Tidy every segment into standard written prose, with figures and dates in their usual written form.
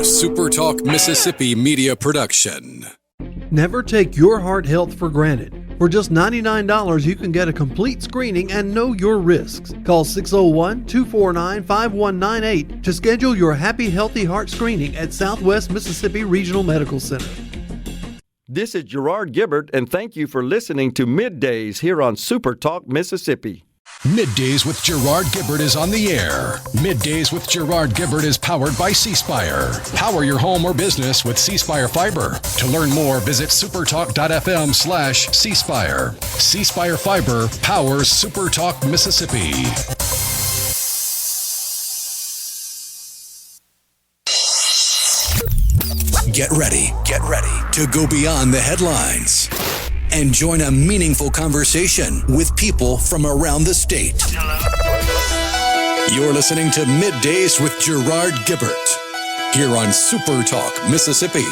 SuperTalk Mississippi Media production. Never take your heart health for granted. For just $99, you can get a complete screening and know your risks. Call 601-249-5198 to schedule your Happy Healthy Heart screening at Southwest Mississippi Regional Medical Center. This is Gerard Gibert, and thank you for listening to MidDays here on SuperTalk Mississippi. MidDays with Gerard Gibert is on the air. MidDays with Gerard Gibert is powered by C-Spire. Power your home or business with C-Spire Fiber. To learn more, visit supertalk.fm/C-Spire. C-Spire Fiber powers SuperTalk Mississippi. Get ready to go beyond the headlines and join a meaningful conversation with people from around the state. You're listening to MidDays with Gerard Gibert here on SuperTalk Mississippi.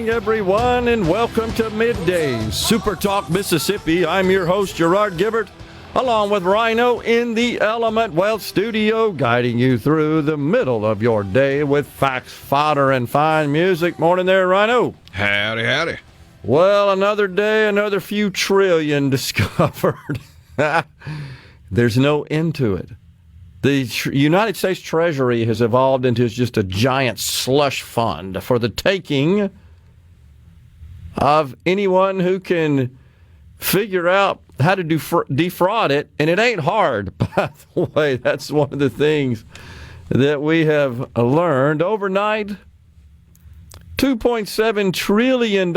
Everyone, and welcome to MidDays, SuperTalk Mississippi. I'm your host, Gerard Gibert, along with Rhino in the Element Wealth Studio, guiding you through the middle of your day with facts, fodder, and fine music. Morning there, Rhino. Howdy. Well, another day, another few trillion discovered. There's no end to it. The United States Treasury has evolved into just a giant slush fund for the taking of anyone who can figure out how to defraud it. And it ain't hard, by the way. That's one of the things that we have learned overnight. $2.7 trillion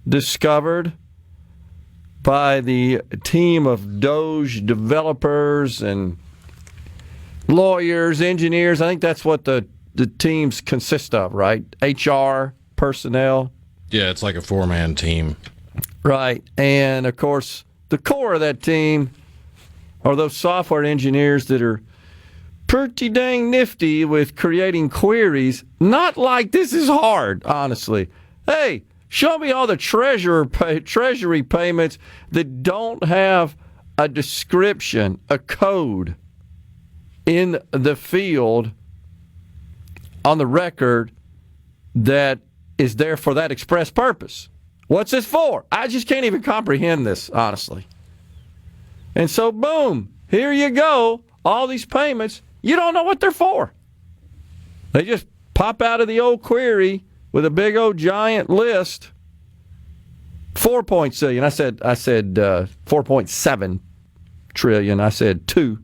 discovered by the team of Doge developers and lawyers, engineers. I think that's what the teams consist of, right? HR personnel. Yeah, it's like a four-man team. Right. And, of course, the core of that team are those software engineers that are pretty dang nifty with creating queries. Not like this is hard, honestly. Hey, show me all the treasury payments that don't have a description, a code in the field on the record that is there for that express purpose. What's this for? I just can't even comprehend this, honestly. And so, boom, here you go. All these payments, you don't know what they're for. They just pop out of the old query with a big old giant list. 4.7 trillion. I said 4.7 trillion. I said 2.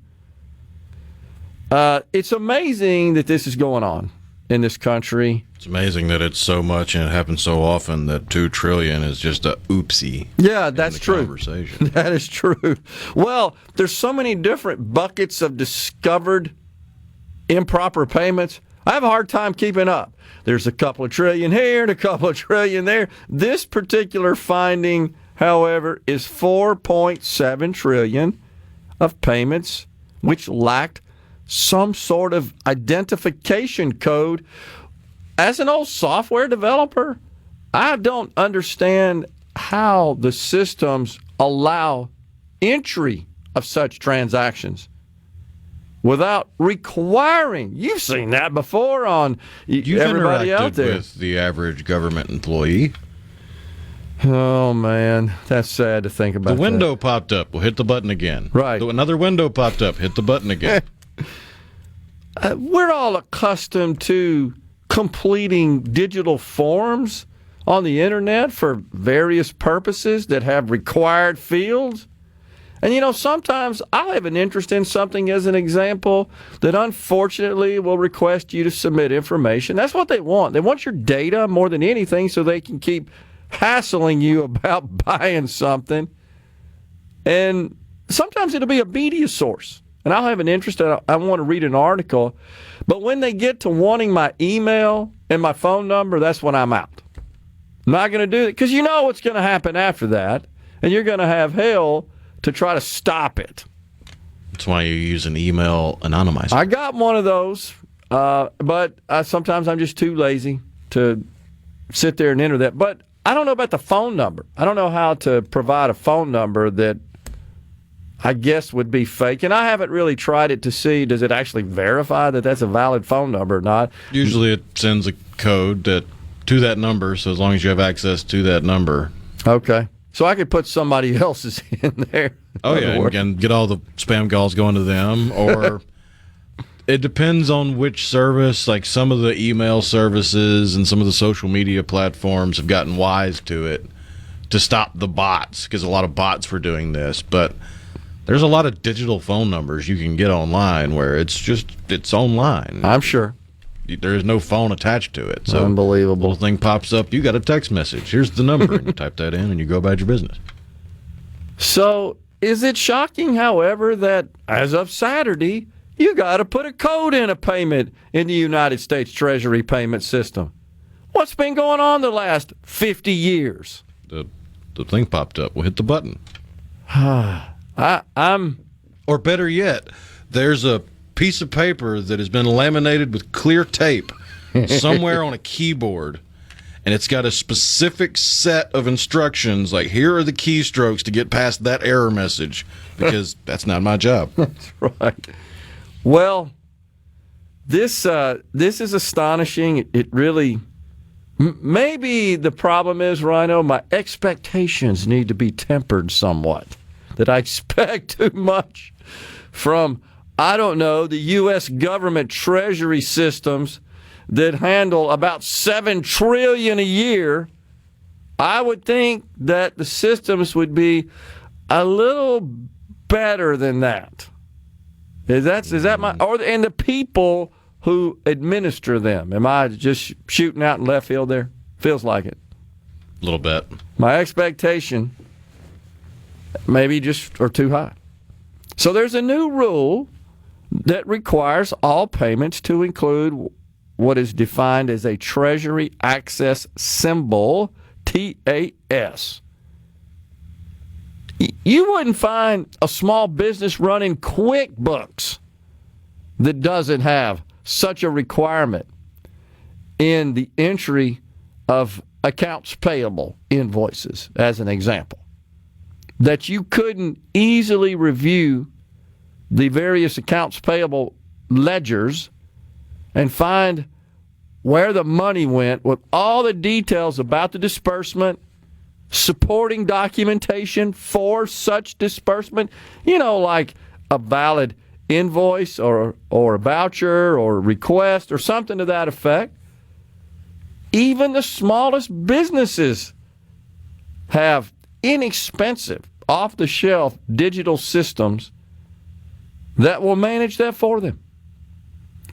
It's amazing that this is going on in this country. It's amazing that it's so much and it happens so often that $2 trillion is just a oopsie. Yeah, that's true. Conversation. That is true. Well, there's so many different buckets of discovered improper payments. I have a hard time keeping up. There's a couple of trillion here and a couple of trillion there. This particular finding, however, is 4.7 trillion of payments which lacked some sort of identification code. As an old software developer, I don't understand how the systems allow entry of such transactions without requiring. You've seen that before on everybody out there. With the average government employee. Oh, man, that's sad to think about. The window popped up. We'll hit the button again. Right. Another window popped up. Hit the button again. We're all accustomed to completing digital forms on the internet for various purposes that have required fields. And, sometimes I'll have an interest in something, as an example, that unfortunately will request you to submit information. That's what they want. They want your data more than anything so they can keep hassling you about buying something. And sometimes it'll be a media source. And I'll have an interest, I want to read an article. But when they get to wanting my email and my phone number, that's when I'm out. I'm not going to do it because you know what's going to happen after that. and you're going to have hell to try to stop it. That's why you use an email anonymizer. I got one of those, but sometimes I'm just too lazy to sit there and enter that. But I don't know about the phone number. I don't know how to provide a phone number that I guess would be fake. And I haven't really tried it to see, does it actually verify that that's a valid phone number or not? Usually it sends a code to that number, so as long as you have access to that number. Okay. So I could put somebody else's in there. Oh, yeah, and get all the spam calls going to them. Or it depends on which service. Like some of the email services and some of the social media platforms have gotten wise to it to stop the bots, because a lot of bots were doing this. But there's a lot of digital phone numbers you can get online where it's online. I'm sure. There is no phone attached to it. So unbelievable. Little thing pops up, you got a text message. Here's the number, and you type that in, and you go about your business. So is it shocking, however, that as of Saturday, you got to put a code in a payment in the United States Treasury payment system? What's been going on the last 50 years? The thing popped up. We'll hit the button. Or better yet, there's a piece of paper that has been laminated with clear tape somewhere on a keyboard, and it's got a specific set of instructions, like here are the keystrokes to get past that error message, because that's not my job. That's right. Well, this is astonishing. It really, maybe the problem is, Rhino, my expectations need to be tempered somewhat, that I expect too much from, I don't know, the U.S. government treasury systems that handle about $7 trillion a year. I would think that the systems would be a little better than that. Is that my, and the people who administer them? Am I just shooting out in left field there? Feels like it. A little bit. My expectation maybe just are too high. So there's a new rule that requires all payments to include what is defined as a Treasury Access Symbol, TAS. You wouldn't find a small business running QuickBooks that doesn't have such a requirement in the entry of accounts payable invoices, as an example, that you couldn't easily review the various accounts payable ledgers and find where the money went with all the details about the disbursement, supporting documentation for such disbursement, like a valid invoice or a voucher or a request or something to that effect. Even the smallest businesses have inexpensive, off-the-shelf digital systems that will manage that for them.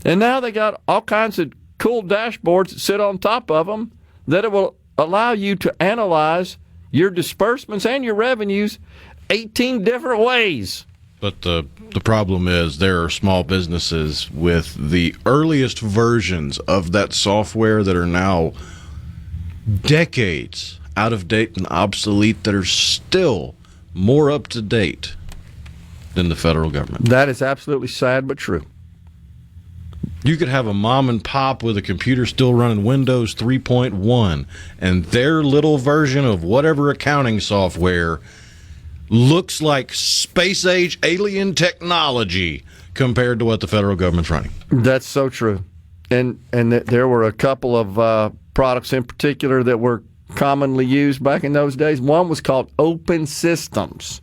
And now they got all kinds of cool dashboards that sit on top of them that it will allow you to analyze your disbursements and your revenues 18 different ways. But the problem is there are small businesses with the earliest versions of that software that are now decades out of date and obsolete that are still more up to date than the federal government. That is absolutely sad but true. You could have a mom and pop with a computer still running Windows 3.1, and their little version of whatever accounting software looks like space-age alien technology compared to what the federal government's running. That's so true. And there were a couple of products in particular that were commonly used back in those days. One was called Open Systems.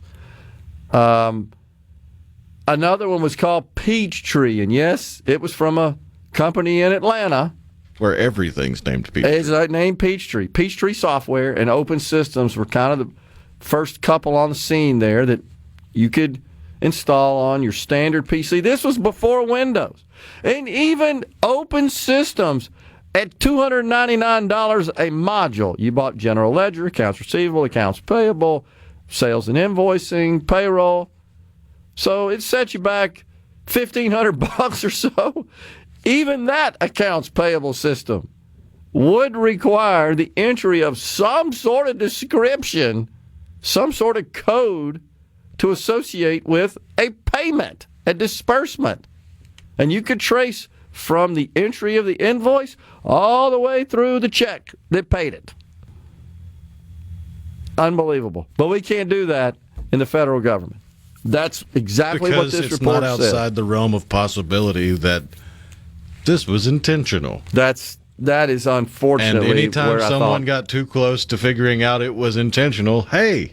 Another one was called Peachtree, and yes, it was from a company in Atlanta. Where everything's named Peachtree. It's named Peachtree. Peachtree Software and Open Systems were kind of the first couple on the scene there that you could install on your standard PC. This was before Windows. And even Open Systems at $299 a module. You bought general ledger, accounts receivable, accounts payable, sales and invoicing, payroll. So it set you back $1,500 or so. Even that accounts payable system would require the entry of some sort of description some sort of code to associate with a payment, a disbursement. And you could trace from the entry of the invoice all the way through the check that paid it. Unbelievable. But we can't do that in the federal government. That's exactly what this report says. Because it's not outside the realm of possibility that this was intentional. That is unfortunately and anytime where someone got too close to figuring out it was intentional, hey,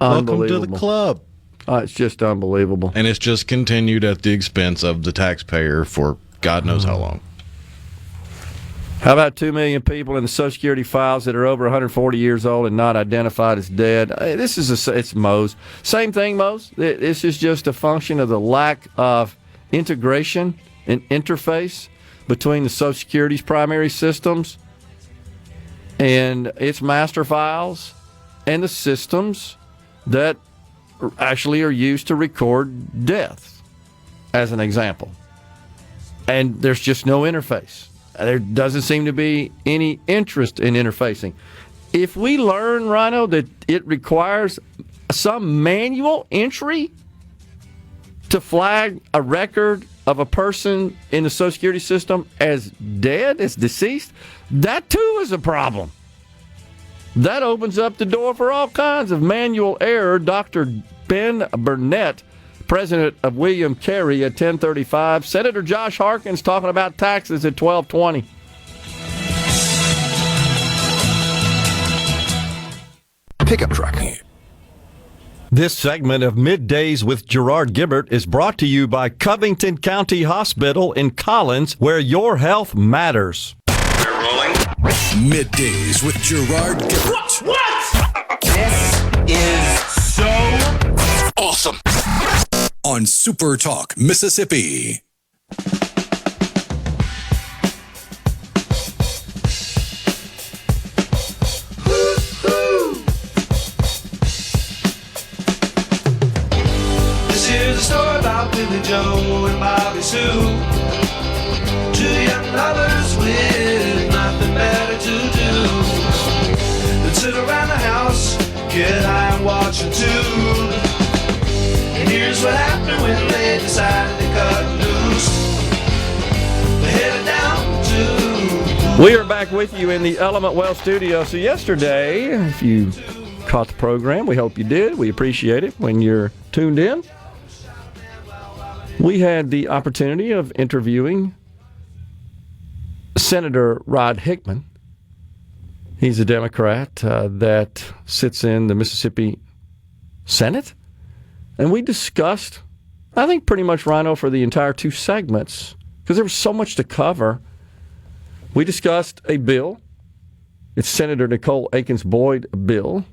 welcome to the club. It's just unbelievable. And it's just continued at the expense of the taxpayer for God knows how long. How about 2 million people in the Social Security files that are over 140 years old and not identified as dead? It's Mose. Same thing, Mose. This is just a function of the lack of integration and interface between the Social Security's primary systems and its master files and the systems that actually are used to record deaths, as an example. And there's just no interface. There doesn't seem to be any interest in interfacing. If we learn, Rhino, that it requires some manual entry to flag a record of a person in the Social Security system as dead, as deceased, that too is a problem. That opens up the door for all kinds of manual error. Dr. Ben Burnett, president of William Carey at 10:35. Senator Josh Harkins talking about taxes at 12:20. Pickup truck. This segment of Middays with Gerard Gibert is brought to you by Covington County Hospital in Collins, where your health matters. We're rolling. Middays with Gerard Gibert. What? This is so Awesome. On SuperTalk Mississippi. This is a story about Billy Joe and Bobby Sue, two young lovers with nothing better to do than sit around the house, get high and watch a tube. And here's what happened when they decided to cut loose. They headed down to... We are back with you in the Element Well studio. So yesterday, if you caught the program, we hope you did. We appreciate it when you're tuned in. We had the opportunity of interviewing Senator Rod Hickman. He's a Democrat that sits in the Mississippi Senate. And we discussed, I think pretty much, Rhino, for the entire 2 segments, because there was so much to cover. We discussed a bill. It's Senator Nicole Akins-Boyd bill,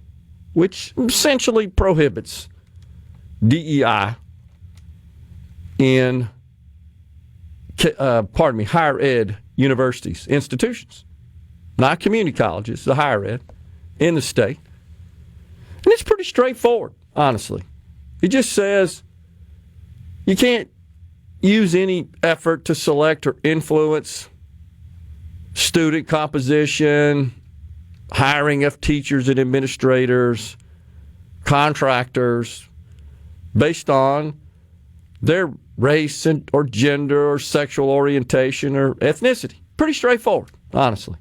which essentially prohibits DEI in, higher ed universities, institutions, not community colleges, the higher ed in the state. And it's pretty straightforward, honestly. It just says you can't use any effort to select or influence student composition, hiring of teachers and administrators, contractors, based on their race or gender or sexual orientation or ethnicity. Pretty straightforward, honestly.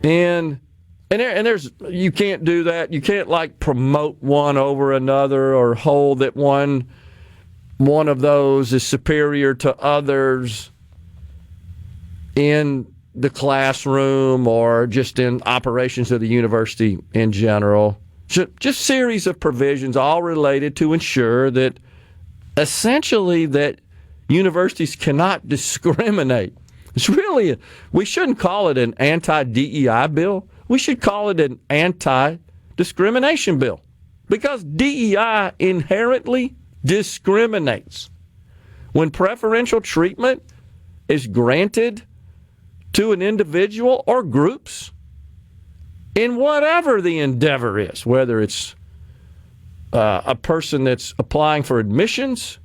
And there's, you can't do that. You can't promote one over another or hold that one of those is superior to others in the classroom or just in operations of the university in general. Just series of provisions all related to ensure that essentially that universities cannot discriminate. It's really, we shouldn't call it an anti-DEI bill. We should call it an anti-discrimination bill, because DEI inherently discriminates. When preferential treatment is granted to an individual or groups in whatever the endeavor is, whether it's a person that's applying for admissions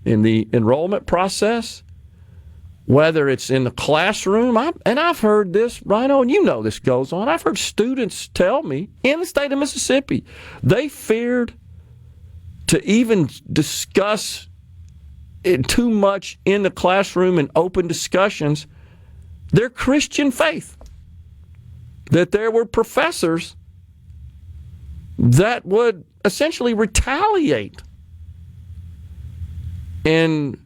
in the enrollment process, whether it's in the classroom, and I've heard this, Rhino, and you know this goes on. I've heard students tell me in the state of Mississippi they feared to even discuss it too much in the classroom in open discussions their Christian faith. That there were professors that would essentially retaliate in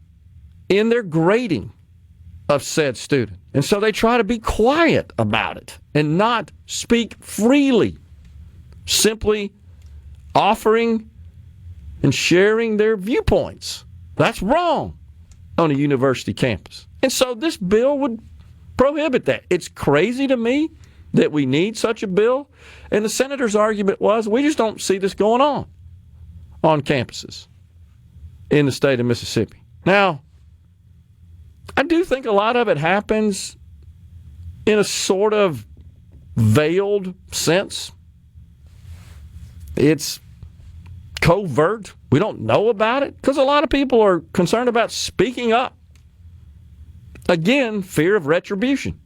their grading of said student. And so they try to be quiet about it and not speak freely, simply offering and sharing their viewpoints. That's wrong on a university campus. And so this bill would prohibit that. It's crazy to me that we need such a bill. And the senator's argument was, we just don't see this going on campuses in the state of Mississippi. Now, I do think a lot of it happens in a sort of veiled sense. It's covert. We don't know about it because a lot of people are concerned about speaking up. Again, fear of retribution.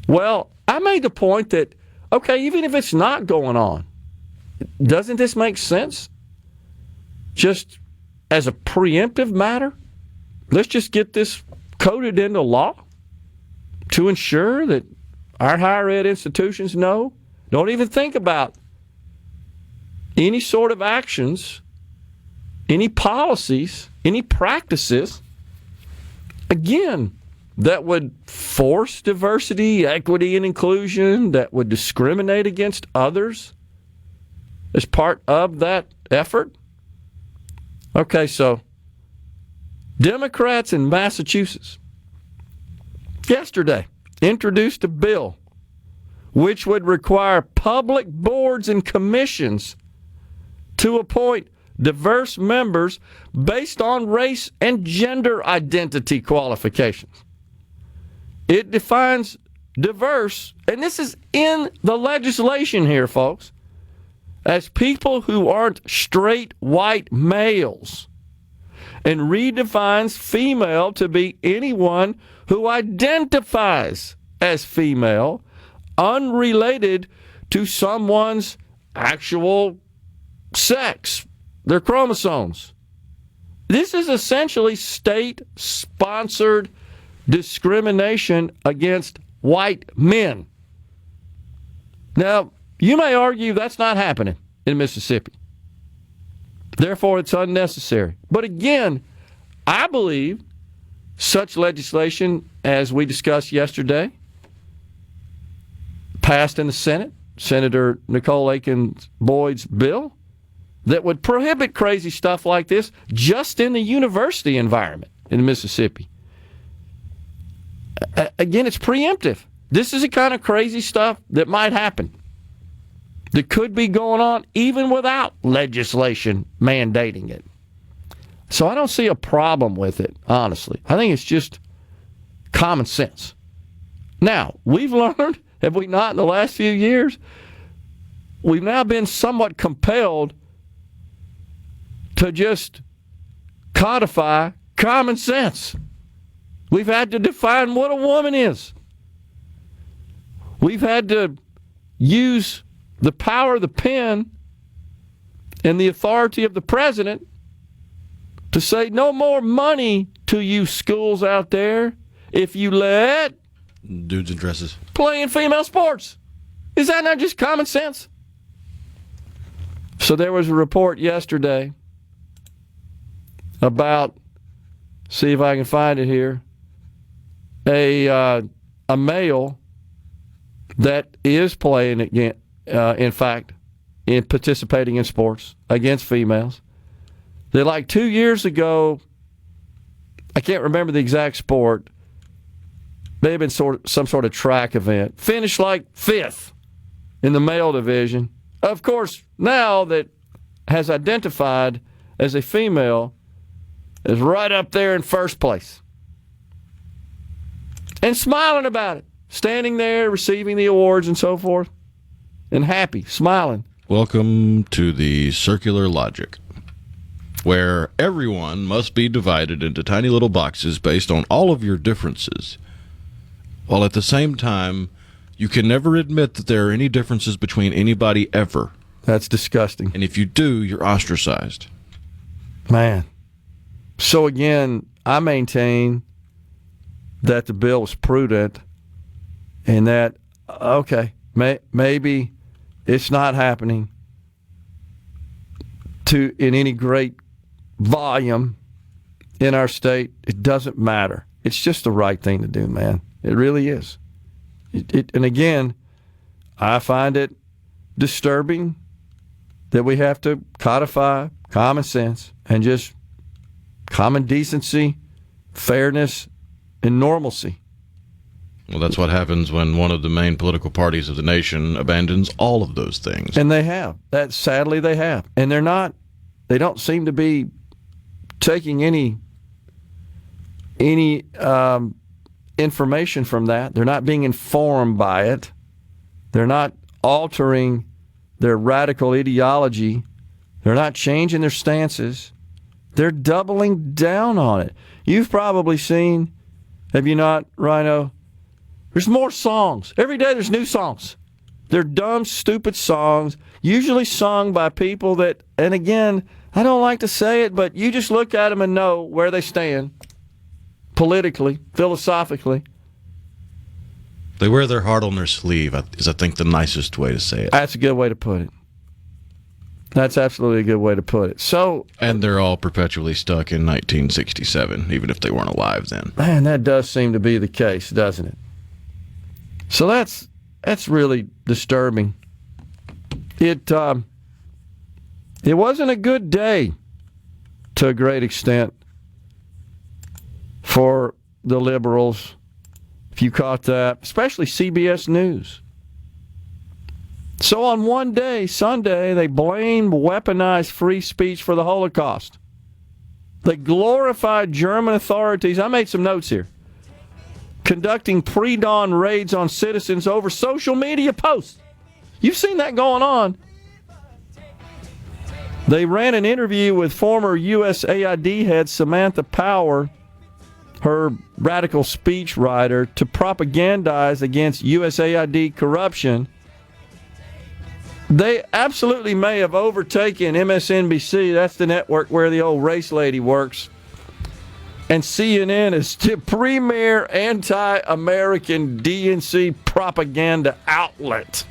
Well, I made the point that, okay, even if it's not going on, doesn't this make sense? Just as a preemptive matter, let's just get this coded into law to ensure that our higher ed institutions know. Don't even think about any sort of actions, any policies, any practices, again, that would force diversity, equity, and inclusion, that would discriminate against others as part of that effort. Okay, so Democrats in Massachusetts yesterday introduced a bill which would require public boards and commissions to appoint diverse members based on race and gender identity qualifications. It defines diverse, and this is in the legislation here, folks, as people who aren't straight white males, and redefines female to be anyone who identifies as female, unrelated to someone's actual sex, their chromosomes. This is essentially state-sponsored discrimination against white men. Now, you may argue that's not happening in Mississippi. Therefore, it's unnecessary. But again, I believe such legislation, as we discussed yesterday, passed in the Senate, Senator Nicole Aiken-Boyd's bill, that would prohibit crazy stuff like this just in the university environment in Mississippi. Again, it's preemptive. This is the kind of crazy stuff that might happen, that could be going on even without legislation mandating it. So I don't see a problem with it, honestly. I think it's just common sense. Now, we've learned, have we not, in the last few years, we've now been somewhat compelled to just codify common sense. We've had to define what a woman is. We've had to use the power of the pen and the authority of the president to say no more money to you schools out there if you let dudes in dresses play in female sports. Is that not just common sense? So there was a report yesterday about, see if I can find it here, a male that is playing again, in fact, in participating in sports against females. That like 2 years ago, I can't remember the exact sport, may have been some sort of track event, finished like 5th in the male division. Of course, now that has identified as a female, is right up there in first place. And smiling about it, standing there, receiving the awards and so forth, and happy, smiling. Welcome to the circular logic. where everyone must be divided into tiny little boxes based on all of your differences, while at the same time, you can never admit that there are any differences between anybody ever. That's disgusting. And if you do, you're ostracized. Man. So again, I maintain that the bill was prudent and that, okay, maybe it's not happening in any great volume in our state. It doesn't matter. It's just the right thing to do, man. It really is. And again, I find it disturbing that we have to codify common sense and just common decency, fairness, and normalcy. Well, that's what happens when one of the main political parties of the nation abandons all of those things. And they have. Sadly, they have. And they don't seem to be taking any information from that. They're not being informed by it. They're not altering their radical ideology. They're not changing their stances. They're doubling down on it. You've probably seen, have you not, Rhino? There's more songs. Every day there's new songs. They're dumb, stupid songs, usually sung by people that, and again, I don't like to say it, but you just look at them and know where they stand politically, philosophically. They wear their heart on their sleeve, is I think the nicest way to say it. That's a good way to put it. That's absolutely a good way to put it. So, and they're all perpetually stuck in 1967, even if they weren't alive then. Man, that does seem to be the case, doesn't it? So that's really disturbing. It wasn't a good day to a great extent for the liberals, if you caught that, especially CBS News. So on one day, Sunday, they blamed weaponized free speech for the Holocaust. They glorified German authorities. I made some notes here. Conducting pre-dawn raids on citizens over social media posts. You've seen that going on. They ran an interview with former USAID head Samantha Power, her radical speech writer, to propagandize against USAID corruption. They absolutely may have overtaken MSNBC. That's the network where the old race lady works. And CNN is the premier anti-American DNC propaganda outlet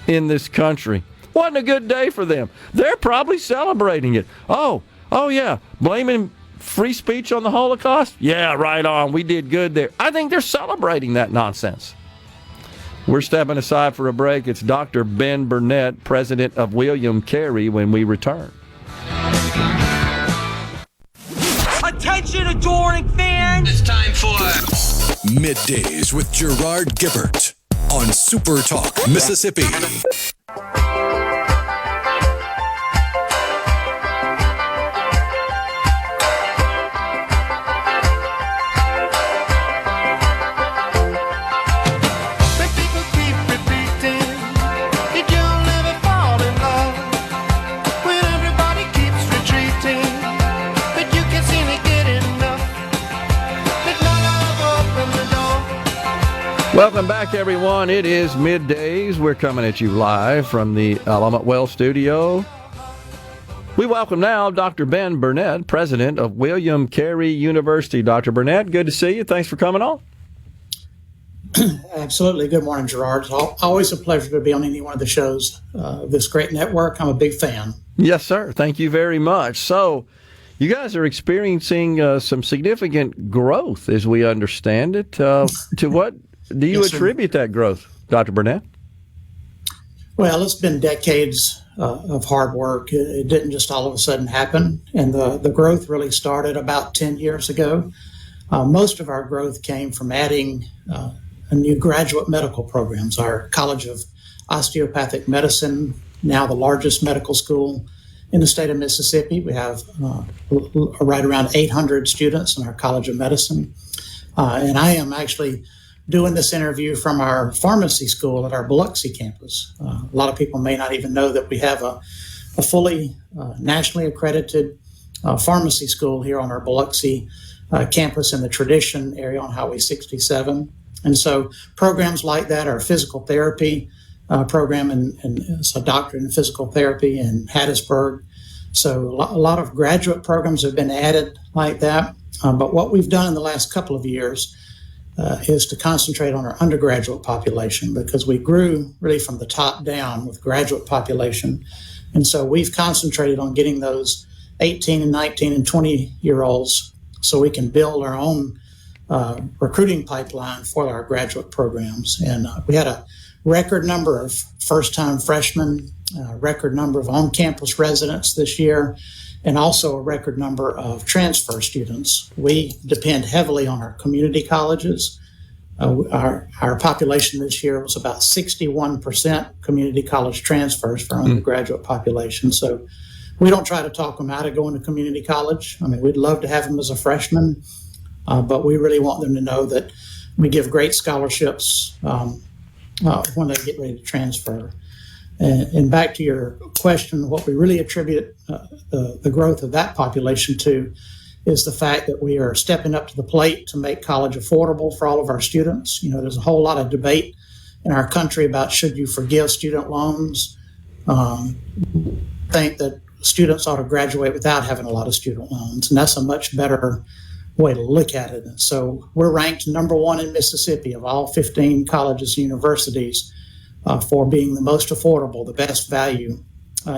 in this country. Wasn't a good day for them. They're probably celebrating it. Oh yeah, blaming free speech on the Holocaust? Yeah, right on. We did good there. I think they're celebrating that nonsense. We're stepping aside for a break. It's Dr. Ben Burnett, president of William Carey, when we return. Attention, adoring fans! It's time for Middays with Gerard Gibert on SuperTalk Mississippi. Welcome back, everyone. It is Middays. We're coming at you live from the Element Well studio. We welcome now Dr. Ben Burnett, president of William Carey University. Dr. Burnett, good to see you. Thanks for coming on. Absolutely. Good morning, Gerard. It's always a pleasure to be on any one of the shows. This great network, I'm a big fan. Yes, sir. Thank you very much. So, you guys are experiencing some significant growth, as we understand it. To what do you attribute that growth, Dr. Burnett? Well, it's been decades of hard work. It didn't just all of a sudden happen. And the growth really started about 10 years ago. Most of our growth came from adding a new graduate medical programs. Our College of Osteopathic Medicine, now the largest medical school in the state of Mississippi. We have right around 800 students in our College of Medicine. And I am actually doing this interview from our pharmacy school at our Biloxi campus. A lot of people may not even know that we have a fully nationally accredited pharmacy school here on our Biloxi campus in the Tradition area on Highway 67. And so programs like that, our physical therapy program, and it's a doctorate in physical therapy in Hattiesburg. So a lot of graduate programs have been added like that. But what we've done in the last couple of years is to concentrate on our undergraduate population, because we grew really from the top down with graduate population. And so we've concentrated on getting those 18 and 19 and 20-year-olds so we can build our own recruiting pipeline for our graduate programs. And we had a record number of first-time freshmen, record number of on-campus residents this year, and also a record number of transfer students. We depend heavily on our community colleges. Our population this year was about 61% community college transfers for our undergraduate population. So we don't try to talk them out of going to community college. I mean, we'd love to have them as a freshman, but we really want them to know that we give great scholarships when they get ready to transfer. And back to your question, what we really attribute the growth of that population to is the fact that we are stepping up to the plate to make college affordable for all of our students. You know, there's a whole lot of debate in our country about should you forgive student loans. Think that students ought to graduate without having a lot of student loans, and that's a much better way to look at it. And so we're ranked number one in Mississippi of all 15 colleges and universities for being the most affordable, the best value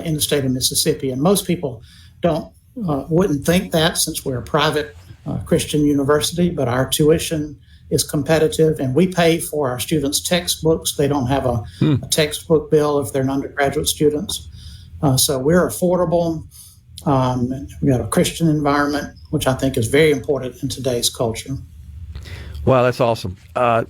in the state of Mississippi. And most people wouldn't think that, since we're a private Christian university, but our tuition is competitive, and we pay for our students' textbooks. They don't have a textbook bill if they're undergraduate students. So we're affordable. We've got a Christian environment, which I think is very important in today's culture. Wow, that's awesome. I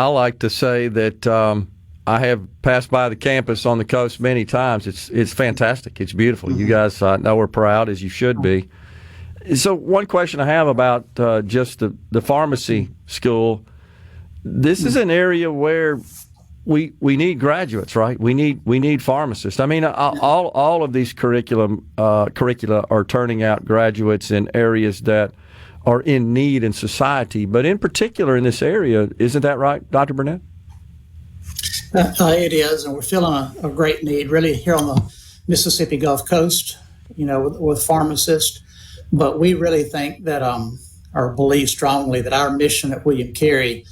like to say that I have passed by the campus on the coast many times. It's fantastic. It's beautiful. Mm-hmm. You guys know we're proud, as you should be. So one question I have about just the pharmacy school. This is an area where we need graduates, right? We need pharmacists. I mean, all of these curricula are turning out graduates in areas that are in need in society, but in particular in this area. Isn't that right, Dr. Burnett? It is, and we're feeling a great need really here on the Mississippi Gulf Coast, you know, with pharmacists. But we really think that, or believe strongly that our mission at William Carey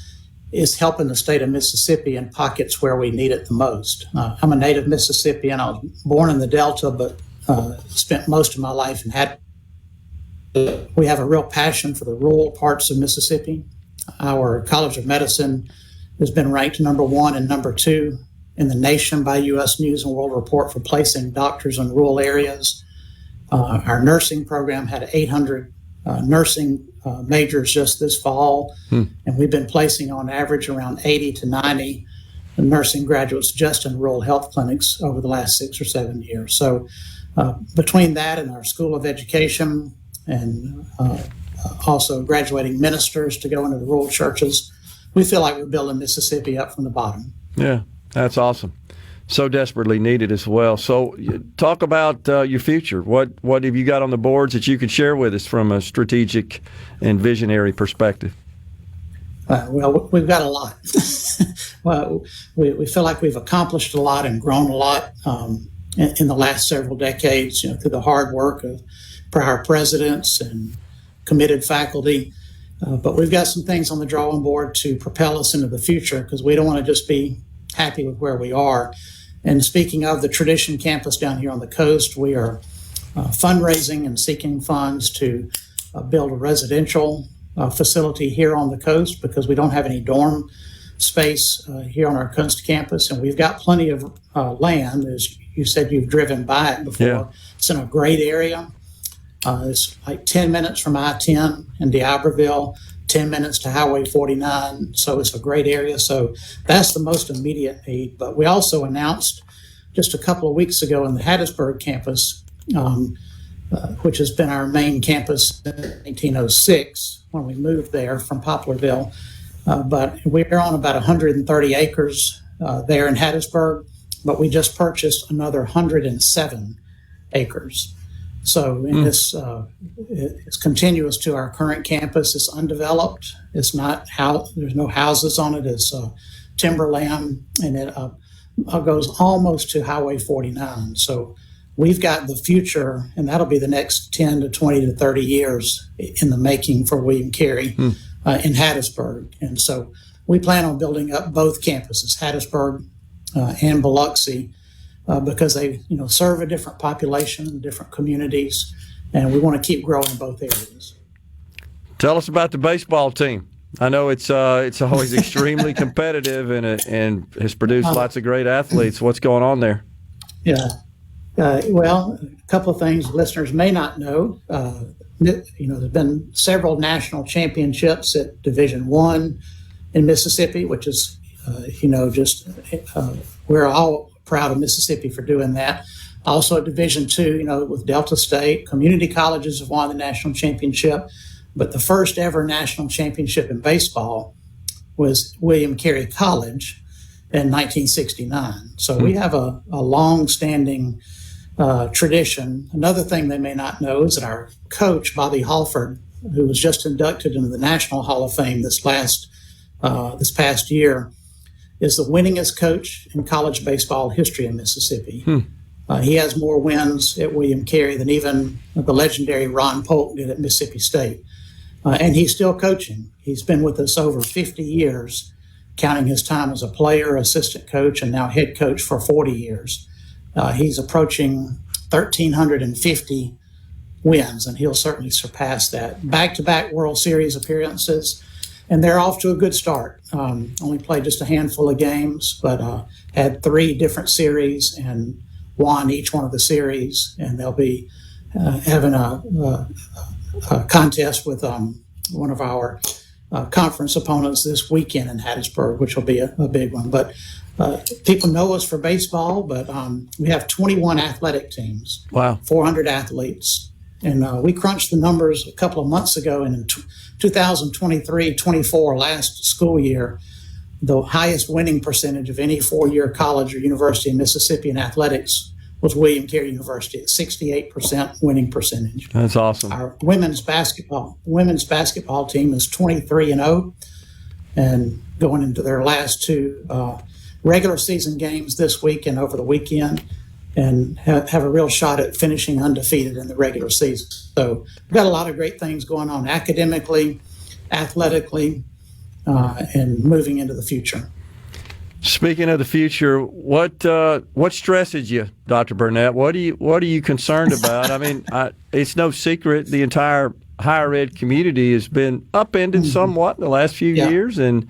is helping the state of Mississippi in pockets where we need it the most. I'm a native Mississippian. I was born in the Delta, but spent most of my life in Hattiesburg. We have a real passion for the rural parts of Mississippi. Our College of Medicine has been ranked number 1 and number 2 in the nation by U.S. News and World Report for placing doctors in rural areas. Our nursing program had 800 nursing majors just this fall, and we've been placing on average around 80 to 90 nursing graduates just in rural health clinics over the last 6 or 7 years. So between that and our School of Education and also graduating ministers to go into the rural churches, we feel like we're building Mississippi up from the bottom. Yeah, that's awesome. So desperately needed as well. So talk about your future. What have you got on the boards that you could share with us from a strategic and visionary perspective? Well, we've got a lot. Well, we feel like we've accomplished a lot and grown a lot in the last several decades, you know, through the hard work of prior presidents and committed faculty. But we've got some things on the drawing board to propel us into the future, because we don't want to just be happy with where we are. And speaking of the Tradition campus down here on the coast, we are fundraising and seeking funds to build a residential facility here on the coast, because we don't have any dorm space here on our coast campus. And we've got plenty of land. As you said, you've driven by it before. Yeah. It's in a great area. It's like 10 minutes from I-10 in D'Iberville, 10 minutes to Highway 49. So it's a great area. So that's the most immediate need. But we also announced just a couple of weeks ago in the Hattiesburg campus, which has been our main campus since 1906 when we moved there from Poplarville. But we're on about 130 acres there in Hattiesburg, but we just purchased another 107 acres. So in this, it's continuous to our current campus. It's undeveloped. It's not there's no houses on it. It's timberland, and it goes almost to Highway 49. So we've got the future, and that'll be the next 10 to 20 to 30 years in the making for William Carey in Hattiesburg. And so we plan on building up both campuses, Hattiesburg and Biloxi, because they serve a different population, different communities, and we want to keep growing in both areas. Tell us about the baseball team. I know it's always extremely competitive and has produced lots of great athletes. What's going on there? Yeah. Well, a couple of things listeners may not know. There's been several national championships at Division I in Mississippi, which is, we're all proud of Mississippi for doing that. Also at Division II, with Delta State, community colleges have won the national championship. But the first ever national championship in baseball was William Carey College in 1969. So we have a long-standing tradition. Another thing they may not know is that our coach, Bobby Halford, who was just inducted into the National Hall of Fame this past year, is the winningest coach in college baseball history in Mississippi. He has more wins at William Carey than even the legendary Ron Polk did at Mississippi State. And he's still coaching. He's been with us over 50 years, counting his time as a player, assistant coach, and now head coach for 40 years. He's approaching 1,350 wins, and he'll certainly surpass that. Back-to-back World Series appearances, and they're off to a good start. Only played just a handful of games, but had 3 different series and won each one of the series. And they'll be having a contest with one of our conference opponents this weekend in Hattiesburg, which will be a big one. But people know us for baseball, but we have 21 athletic teams. Wow. 400 athletes. And we crunched the numbers a couple of months ago, and in 2023-24, last school year, the highest winning percentage of any 4-year college or university in Mississippi in athletics was William Carey University at 68% winning percentage. That's awesome. Our women's basketball team is 23-0, and going into their last 2 regular season games this week and over the weekend, and have a real shot at finishing undefeated in the regular season. So we've got a lot of great things going on academically, athletically, and moving into the future. Speaking of the future, what stresses you, Dr. Burnett? What are you concerned about? I mean, it's no secret the entire higher ed community has been upended somewhat in the last few years, and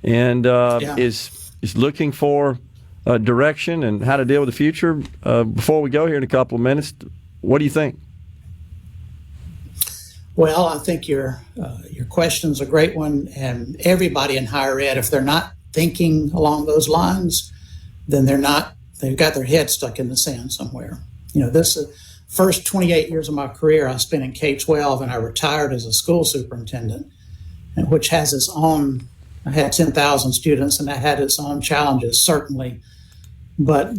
is looking for direction and how to deal with the future. Before we go here in a couple of minutes, what do you think? Well, I think your question's a great one, and everybody in higher ed, if they're not thinking along those lines, then they've got their head stuck in the sand somewhere. This first 28 years of my career I spent in K-12, and I retired as a school superintendent, which has its own, I had 10,000 students, and that had its own challenges, certainly. But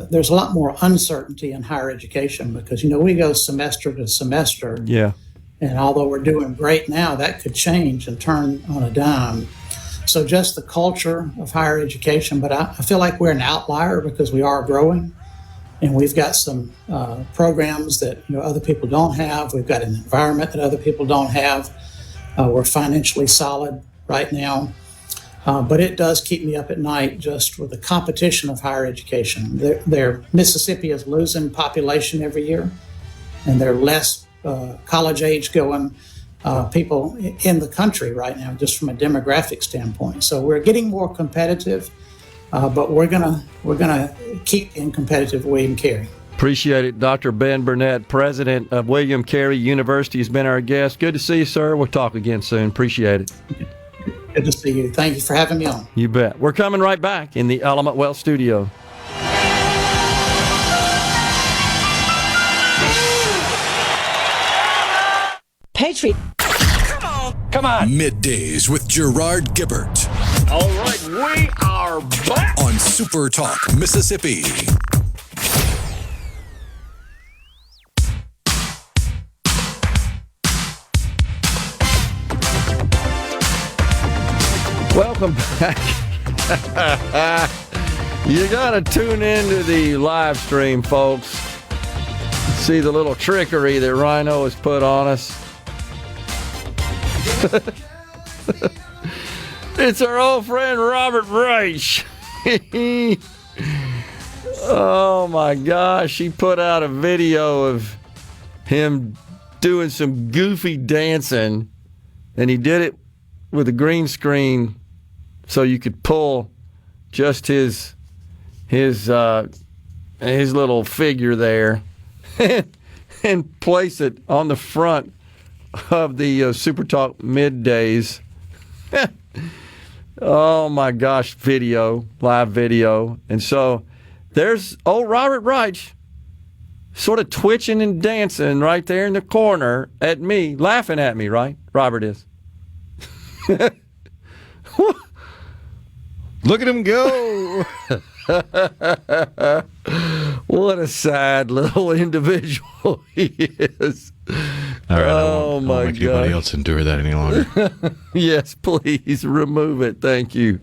there's a lot more uncertainty in higher education because, we go semester to semester. Yeah. And although we're doing great now, that could change and turn on a dime. So just the culture of higher education, but I feel like we're an outlier because we are growing, and we've got some programs that other people don't have. We've got an environment that other people don't have. We're financially solid right now, but it does keep me up at night just with the competition of higher education. Mississippi is losing population every year, and there are less college age going people in the country right now, just from a demographic standpoint. So we're getting more competitive, but we're gonna keep being competitive with William Carey. Appreciate it. Dr. Ben Burnett, president of William Carey University, has been our guest. Good to see you, sir. We'll talk again soon. Appreciate it. Good to see you. Thank you for having me on. You bet. We're coming right back in the Element Wealth studio. Patriot. Come on. Middays with Gerard Gibert. All right, we are back on SuperTalk Mississippi. Welcome back. You got to tune into the live stream, folks. See the little trickery that Rhino has put on us. It's our old friend Robert Reich. Oh my gosh, he put out a video of him doing some goofy dancing, and he did it with a green screen so you could pull just his little figure there and place it on the front of the SuperTalk MidDays. Oh my gosh, live video. And so there's old Robert Reich sort of twitching and dancing right there in the corner at me, laughing at me, right? Robert is. Look at him go. What a sad little individual he is. All right, oh, I won't my make anybody else endure that any longer. Yes, please remove it. Thank you.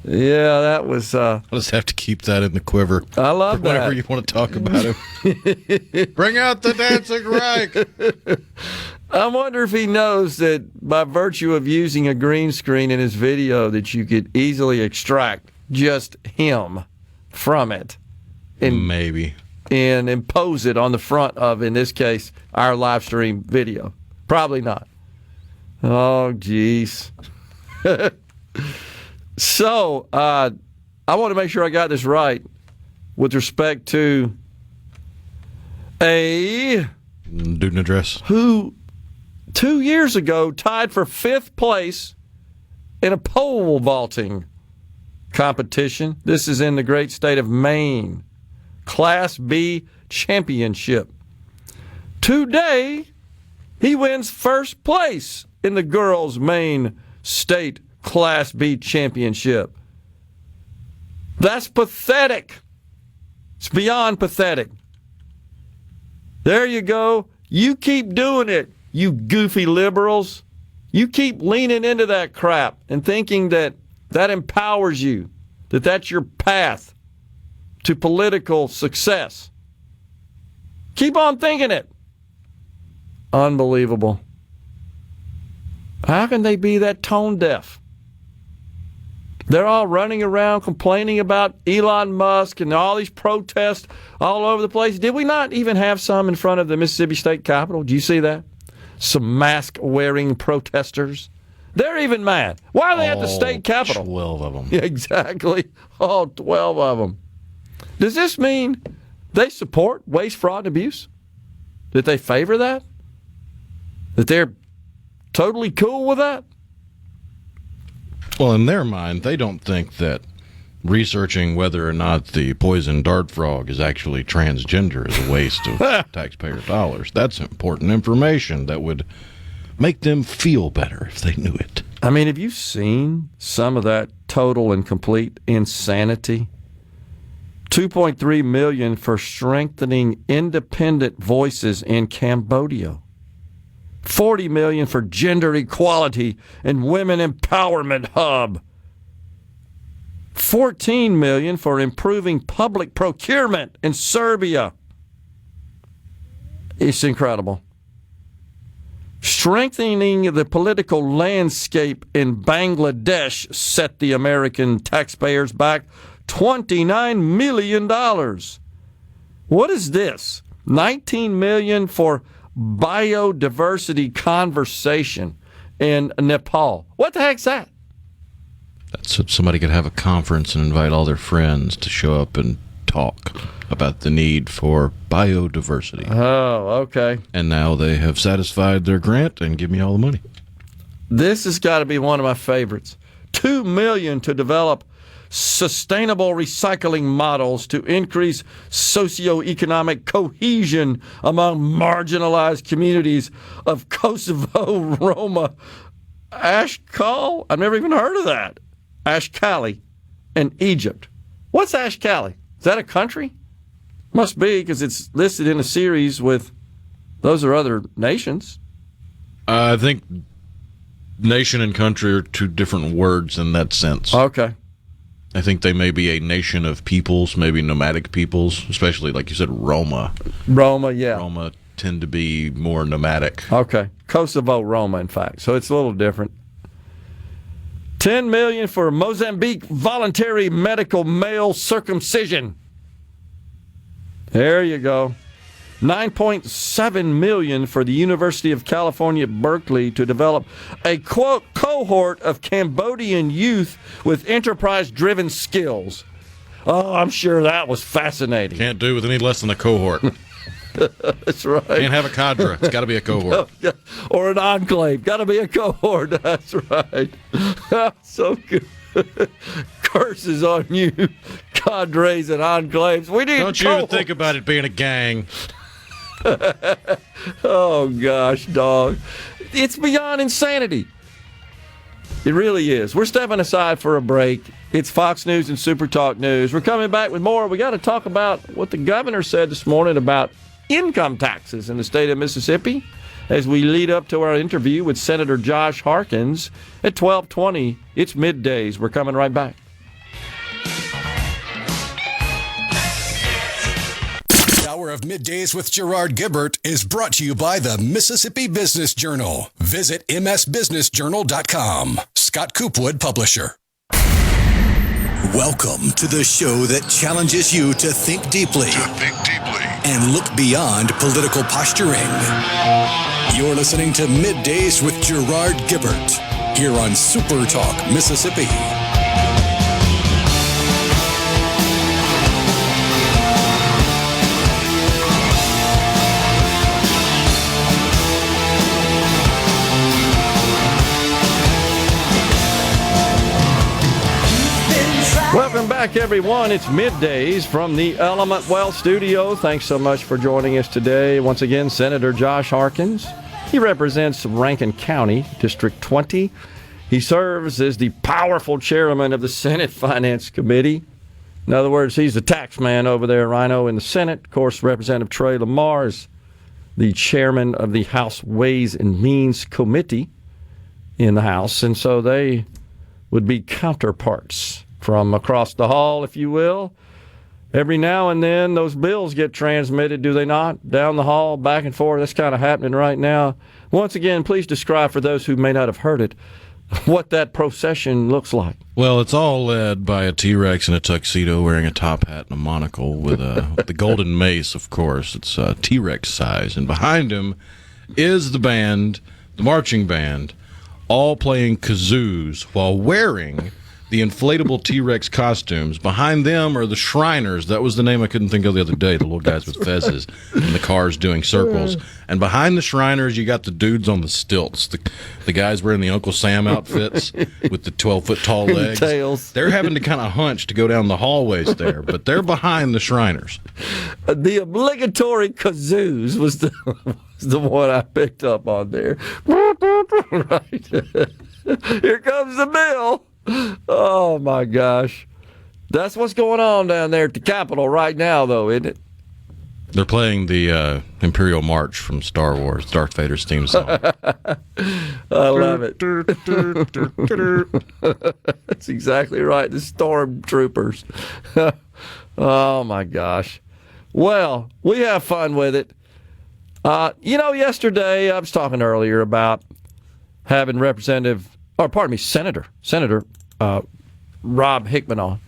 Yeah, that was. I'll just have to keep that in the quiver. I love that. Whenever you want to talk about him. Bring out the dancing Reich. I wonder if he knows that by virtue of using a green screen in his video that you could easily extract just him from it. And, maybe. And impose it on the front of, in this case, our live stream video. Probably not. Oh, geez. So, I want to make sure I got this right with respect to a Student address. Who 2 years ago tied for 5th place in a pole vaulting competition. This is in the great state of Maine. Class B championship. Today, he wins first place in the girls' Maine State Class B championship. That's pathetic. It's beyond pathetic. There you go. You keep doing it, you goofy liberals. You keep leaning into that crap and thinking that that empowers you, that that's your path to political success. Keep on thinking it. Unbelievable. How can they be that tone deaf? They're all running around complaining about Elon Musk and all these protests all over the place. Did we not even have some in front of the Mississippi State Capitol? Do you see that? Some mask-wearing protesters. They're even mad. Why are they at the state capitol? 12 of them. Yeah, exactly. All 12 of them. Does this mean they support waste, fraud, and abuse? That they favor that? That they're totally cool with that? Well, in their mind, they don't think that researching whether or not the poison dart frog is actually transgender is a waste of taxpayer dollars. That's important information that would make them feel better if they knew it. I mean, have you seen some of that total and complete insanity? $2.3 million for strengthening independent voices in Cambodia. $40 million for gender equality and women empowerment hub. $14 million for improving public procurement in Serbia. It's incredible. Strengthening the political landscape in Bangladesh set the American taxpayers back $29 million. What is this? $19 million for biodiversity conversation in Nepal. What the heck's that? That's so somebody could have a conference and invite all their friends to show up and talk about the need for biodiversity. Oh, okay. And now they have satisfied their grant and give me all the money. This has got to be one of my favorites. $2 million to develop sustainable recycling models to increase socioeconomic cohesion among marginalized communities of Kosovo, Roma, Ashkal. I've never even heard of that. Ashkali and Egypt. What's Ashkali? Is that a country? Must be, because it's listed in a series with those are other nations. I think nation and country are two different words in that sense. Okay. I think they may be a nation of peoples, maybe nomadic peoples, especially, like you said, Roma. Roma, yeah. Roma tend to be more nomadic. Okay. Kosovo, Roma, in fact. So it's a little different. $10 million for Mozambique voluntary medical male circumcision. There you go. $9.7 million for the University of California, Berkeley to develop a, quote, cohort of Cambodian youth with enterprise-driven skills. Oh, I'm sure that was fascinating. Can't do with any less than a cohort. That's right. Can't have a cadre. It's got to be a cohort. Or an enclave. Got to be a cohort. That's right. So good. Curses on you, cadres and enclaves. We need. Don't you even think about it being a gang. Oh, gosh, dog. It's beyond insanity. It really is. We're stepping aside for a break. It's Fox News and SuperTalk News. We're coming back with more. We got to talk about what the governor said this morning about income taxes in the state of Mississippi as we lead up to our interview with Senator Josh Harkins at 12:20. It's Middays. We're coming right back. Hour of Middays with Gerard Gibert is brought to you by the Mississippi Business Journal. Visit msbusinessjournal.com. Scott Coopwood, publisher. Welcome to the show that challenges you to think deeply. And look beyond political posturing. You're listening to Middays with Gerard Gibert here on SuperTalk Mississippi. Welcome back, everyone. It's Middays from the Element Wealth Studio. Thanks so much for joining us today. Once again, Senator Josh Harkins. He represents Rankin County, District 20. He serves as the powerful chairman of the Senate Finance Committee. In other words, he's the tax man over there, Rhino, in the Senate. Of course, Representative Trey Lamar is the chairman of the House Ways and Means Committee in the House. And so they would be counterparts from across the hall, if you will. Every now and then, those bills get transmitted, do they not? Down the hall, back and forth. That's kind of happening right now. Once again, please describe for those who may not have heard it what that procession looks like. Well, it's all led by a T-Rex in a tuxedo wearing a top hat and a monocle with the golden mace, of course. It's T-Rex size. And behind him is the band, the marching band, all playing kazoos while wearing the inflatable T-Rex costumes. Behind them are the Shriners. That was the name I couldn't think of the other day, the little guys with fezzes and the cars doing circles. And behind the Shriners, you got the dudes on the stilts, the guys wearing the Uncle Sam outfits with the 12-foot tall legs. Tails. They're having to kind of hunch to go down the hallways there, but they're behind the Shriners. The obligatory kazoos was the one I picked up on there. Right. Here comes the bill. Oh, my gosh. That's what's going on down there at the Capitol right now, though, isn't it? They're playing the Imperial March from Star Wars, Darth Vader's theme song. I love it. That's exactly right. The stormtroopers. Oh, my gosh. Well, we have fun with it. Yesterday, I was talking earlier about having Senator Rob Hickman on.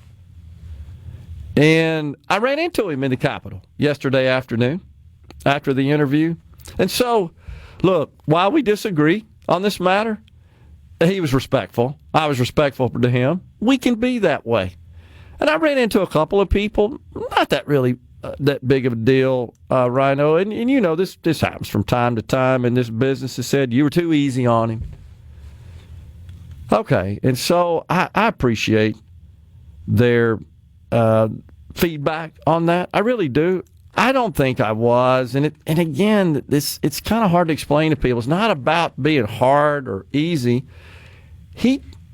And I ran into him in the Capitol yesterday afternoon after the interview. And so, look, while we disagree on this matter, he was respectful. I was respectful to him. We can be that way. And I ran into a couple of people, not that really that big of a deal, Rhino. And you know, this happens from time to time in this business. That said, you were too easy on him. Okay, and so I appreciate their feedback on that. I really do. I don't think I was, and again, it's kind of hard to explain to people. It's not about being hard or easy.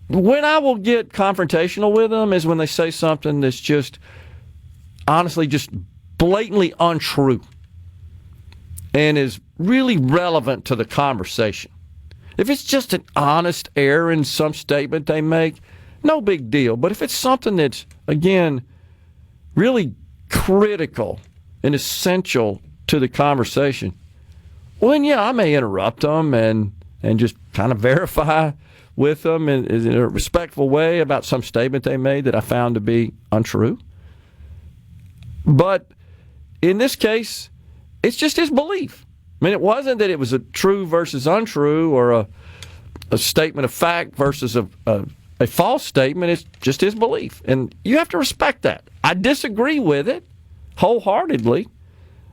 When I will get confrontational with them is when they say something that's just honestly just blatantly untrue and is really relevant to the conversation. If it's just an honest error in some statement they make, no big deal. But if it's something that's, again, really critical and essential to the conversation, well, then, yeah, I may interrupt them and just kind of verify with them in a respectful way about some statement they made that I found to be untrue. But in this case, it's just his belief. I mean, it wasn't that it was a true versus untrue or a statement of fact versus a false statement. It's just his belief. And you have to respect that. I disagree with it wholeheartedly,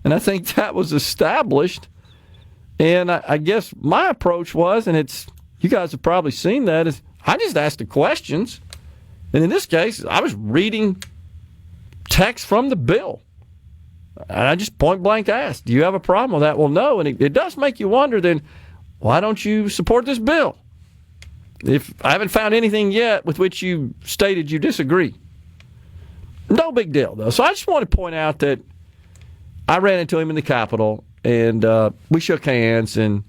and I think that was established. And I guess my approach was, and you guys have probably seen that, is I just asked the questions. And in this case, I was reading text from the bill. And I just point blank asked, do you have a problem with that? Well, no. And it does make you wonder then, why don't you support this bill? If I haven't found anything yet with which you stated you disagree. No big deal, though. So I just want to point out that I ran into him in the Capitol, and we shook hands, and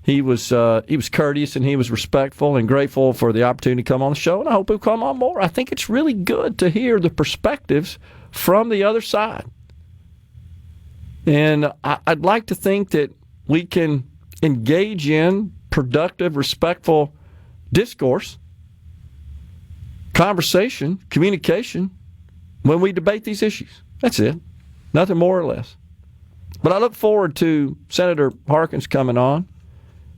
he was courteous, and he was respectful and grateful for the opportunity to come on the show, and I hope he'll come on more. I think it's really good to hear the perspectives from the other side. And I'd like to think that we can engage in productive, respectful discourse, conversation, communication when we debate these issues. That's it. Nothing more or less. But I look forward to Senator Harkins coming on.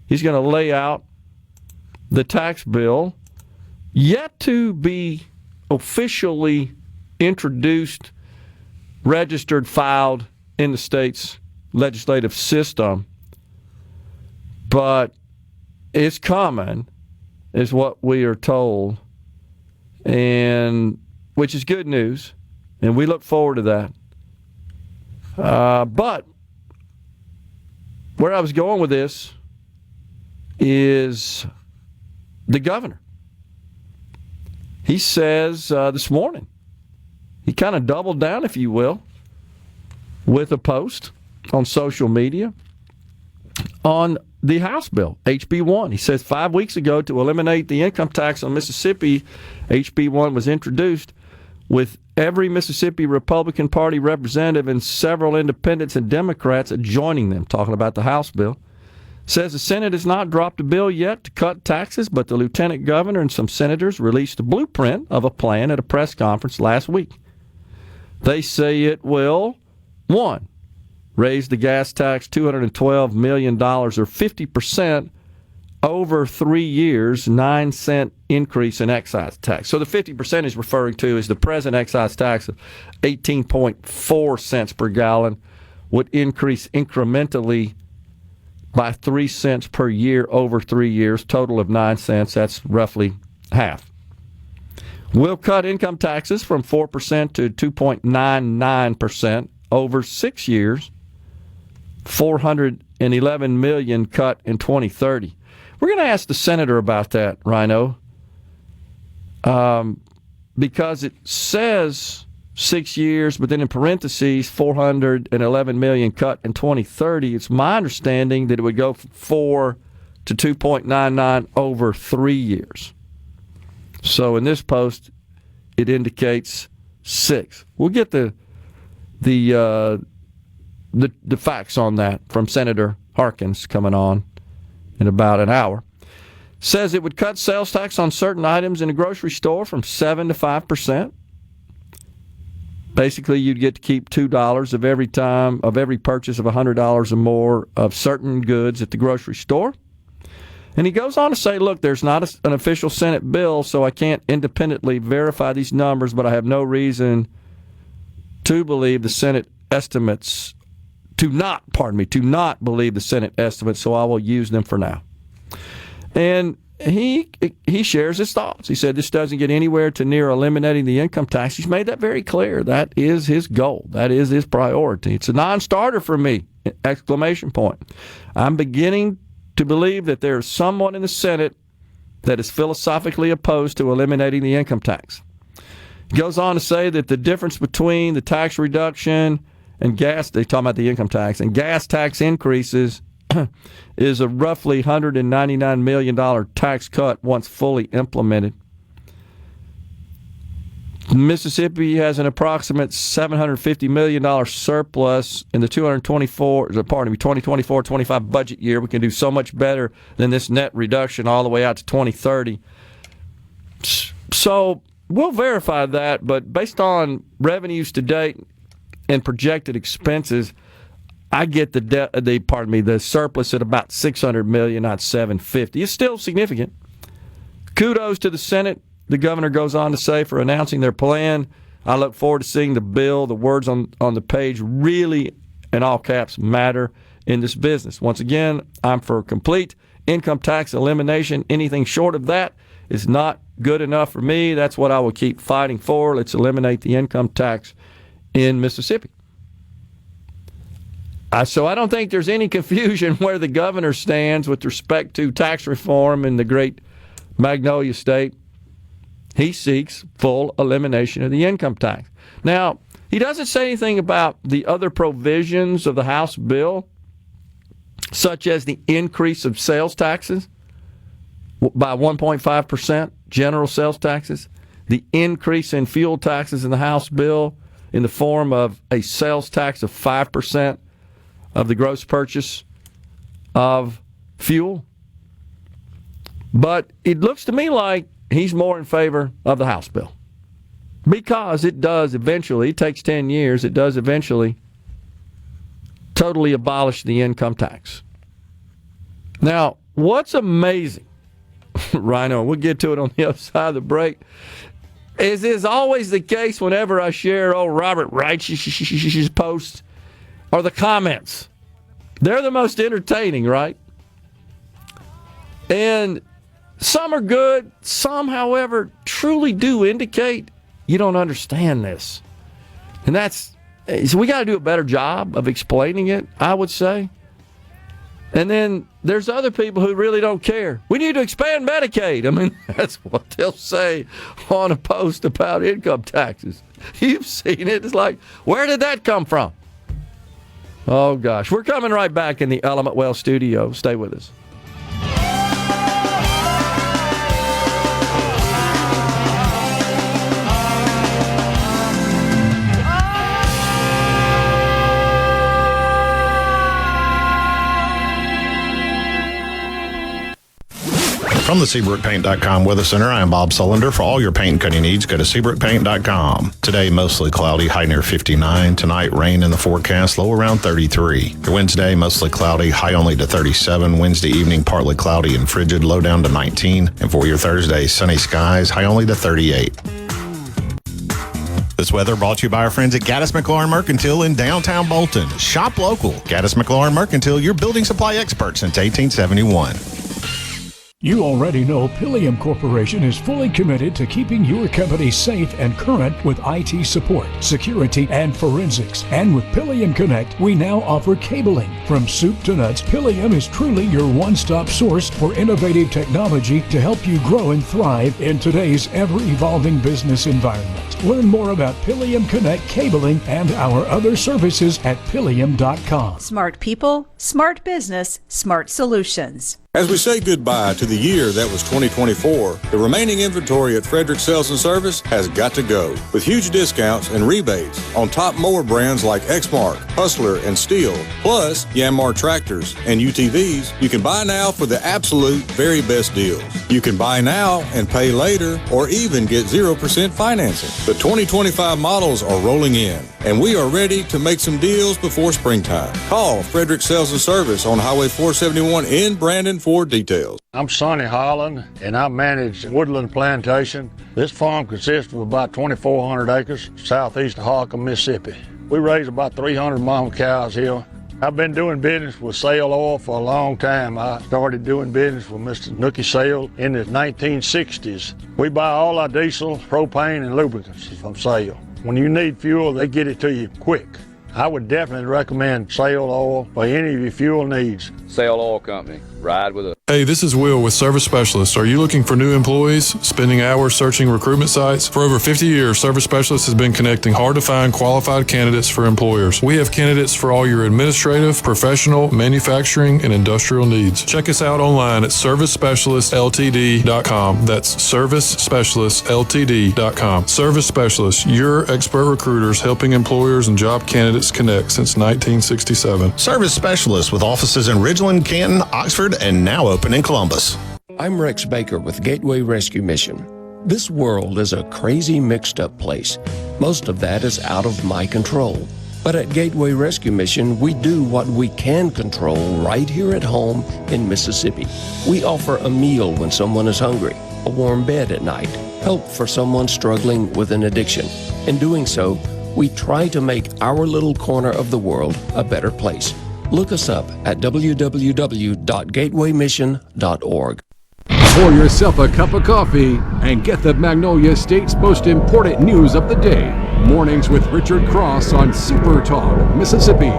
He's going to lay out the tax bill yet to be officially introduced, registered, filed in the state's legislative system. But it's coming, is what we are told, and which is good news, and we look forward to that. But where I was going with this is the governor. He says this morning, he kind of doubled down, if you will, with a post on social media on the House bill, HB 1. He says 5 weeks ago, to eliminate the income tax on Mississippi, HB 1 was introduced with every Mississippi Republican Party representative and several independents and Democrats joining them, talking about the House bill. Says the Senate has not dropped a bill yet to cut taxes, but the lieutenant governor and some senators released a blueprint of a plan at a press conference last week. They say it will, 1, raise the gas tax $212 million or 50% over 3 years, 9-cent increase in excise tax. So the 50% is referring to is the present excise tax of 18.4 cents per gallon would increase incrementally by 3 cents per year over 3 years, total of 9 cents. That's roughly half. We'll cut income taxes from 4% to 2.99% over 6 years, $411 million cut in 2030. We're going to ask the senator about that, Rhino, because it says 6 years, but then in parentheses, $411 million cut in 2030. It's my understanding that it would go from 4 to 2.99 over 3 years. So in this post, it indicates 6. We'll get the facts on that from Senator Harkins coming on in about an hour. Says it would cut sales tax on certain items in a grocery store from 7 to 5%. Basically, you'd get to keep $2 of every purchase of $100 or more of certain goods at the grocery store. And he goes on to say, look, there's not an official Senate bill, so I can't independently verify these numbers, but I have no reason to believe the Senate estimates, to not believe the Senate estimates, so I will use them for now. And he shares his thoughts. He said this doesn't get anywhere to near eliminating the income tax. He's made that very clear. That is his goal. That is his priority. It's a non-starter for me, ! I'm beginning to believe that there is someone in the Senate that is philosophically opposed to eliminating the income tax. He goes on to say that the difference between the tax reduction and gas, they talk about the income tax, and gas tax increases is a roughly $199 million tax cut once fully implemented. Mississippi has an approximate $750 million surplus in the 2024-25 budget year. We can do so much better than this net reduction all the way out to 2030. So we'll verify that, but based on revenues to date and projected expenses, I get the surplus at about $600 million, not $750. It's still significant. Kudos to the Senate. The governor goes on to say, for announcing their plan. I look forward to seeing the bill. The words on the page really, in all caps, matter in this business. Once again, I'm for complete income tax elimination. Anything short of that is not good enough for me. That's what I will keep fighting for. Let's eliminate the income tax in Mississippi. So I don't think there's any confusion where the governor stands with respect to tax reform in the great Magnolia State. He seeks full elimination of the income tax. Now, he doesn't say anything about the other provisions of the House bill, such as the increase of sales taxes by 1.5%, general sales taxes, the increase in fuel taxes in the House bill in the form of a sales tax of 5% of the gross purchase of fuel. But it looks to me like he's more in favor of the House bill because it does eventually, it takes 10 years, it does eventually totally abolish the income tax. Now, what's amazing, Rhino, we'll get to it on the other side of the break, is always the case whenever I share old Robert Wright's posts are the comments. They're the most entertaining, right? And some are good. Some, however, truly do indicate you don't understand this. And so we got to do a better job of explaining it, I would say. And then there's other people who really don't care. We need to expand Medicaid. I mean, that's what they'll say on a post about income taxes. You've seen it. It's like, where did that come from? Oh, gosh. We're coming right back in the Element Well studio. Stay with us. From the SeabrookPaint.com Weather Center, I am Bob Sullender. For all your paint and cutting needs, go to SeabrookPaint.com. Today, mostly cloudy, high near 59. Tonight, rain in the forecast, low around 33. Your Wednesday, mostly cloudy, high only to 37. Wednesday evening, partly cloudy and frigid, low down to 19. And for your Thursday, sunny skies, high only to 38. This weather brought to you by our friends at Gaddis McLaurin Mercantile in downtown Bolton. Shop local. Gaddis McLaurin Mercantile, your building supply expert since 1871. You already know Pillium Corporation is fully committed to keeping your company safe and current with IT support, security, and forensics. And with Pillium Connect, we now offer cabling. From soup to nuts, Pillium is truly your one-stop source for innovative technology to help you grow and thrive in today's ever-evolving business environment. Learn more about Pillium Connect cabling and our other services at Pillium.com. Smart people, smart business, smart solutions. As we say goodbye to the year that was 2024, the remaining inventory at Frederick Sales and Service has got to go. With huge discounts and rebates on top mower brands like Exmark, Hustler, and Steel, plus Yanmar tractors and UTVs, you can buy now for the absolute very best deals. You can buy now and pay later, or even get 0% financing. The 2025 models are rolling in, and we are ready to make some deals before springtime. Call Frederick Sales and Service on Highway 471 in Brandon for details. I'm Sonny Holland, and I manage Woodland Plantation. This farm consists of about 2,400 acres southeast of Holcomb, Mississippi. We raise about 300 mama cows here. I've been doing business with Sail Oil for a long time. I started doing business with Mr. Nookie Sail in the 1960s. We buy all our diesel, propane, and lubricants from Sail. When you need fuel, they get it to you quick. I would definitely recommend Sail Oil for any of your fuel needs. Sail Oil Company. Ride with us. Hey, this is Will with Service Specialists. Are you looking for new employees, spending hours searching recruitment sites? For over 50 years, Service Specialists has been connecting hard-to-find qualified candidates for employers. We have candidates for all your administrative, professional, manufacturing, and industrial needs. Check us out online at ServiceSpecialistLTD.com. That's ServiceSpecialistLTD.com. Service Specialists, your expert recruiters helping employers and job candidates connect since 1967. Service Specialists with offices in Ridgeland, Canton, Oxford, and now open in Columbus. I'm Rex Baker with Gateway Rescue Mission. This world is a crazy, mixed-up place. Most of that is out of my control. But at Gateway Rescue Mission, we do what we can control right here at home in Mississippi. We offer a meal when someone is hungry, a warm bed at night, help for someone struggling with an addiction. In doing so, we try to make our little corner of the world a better place. Look us up at www.gatewaymission.org. Pour yourself a cup of coffee and get the Magnolia State's most important news of the day. Mornings with Richard Cross on SuperTalk Mississippi.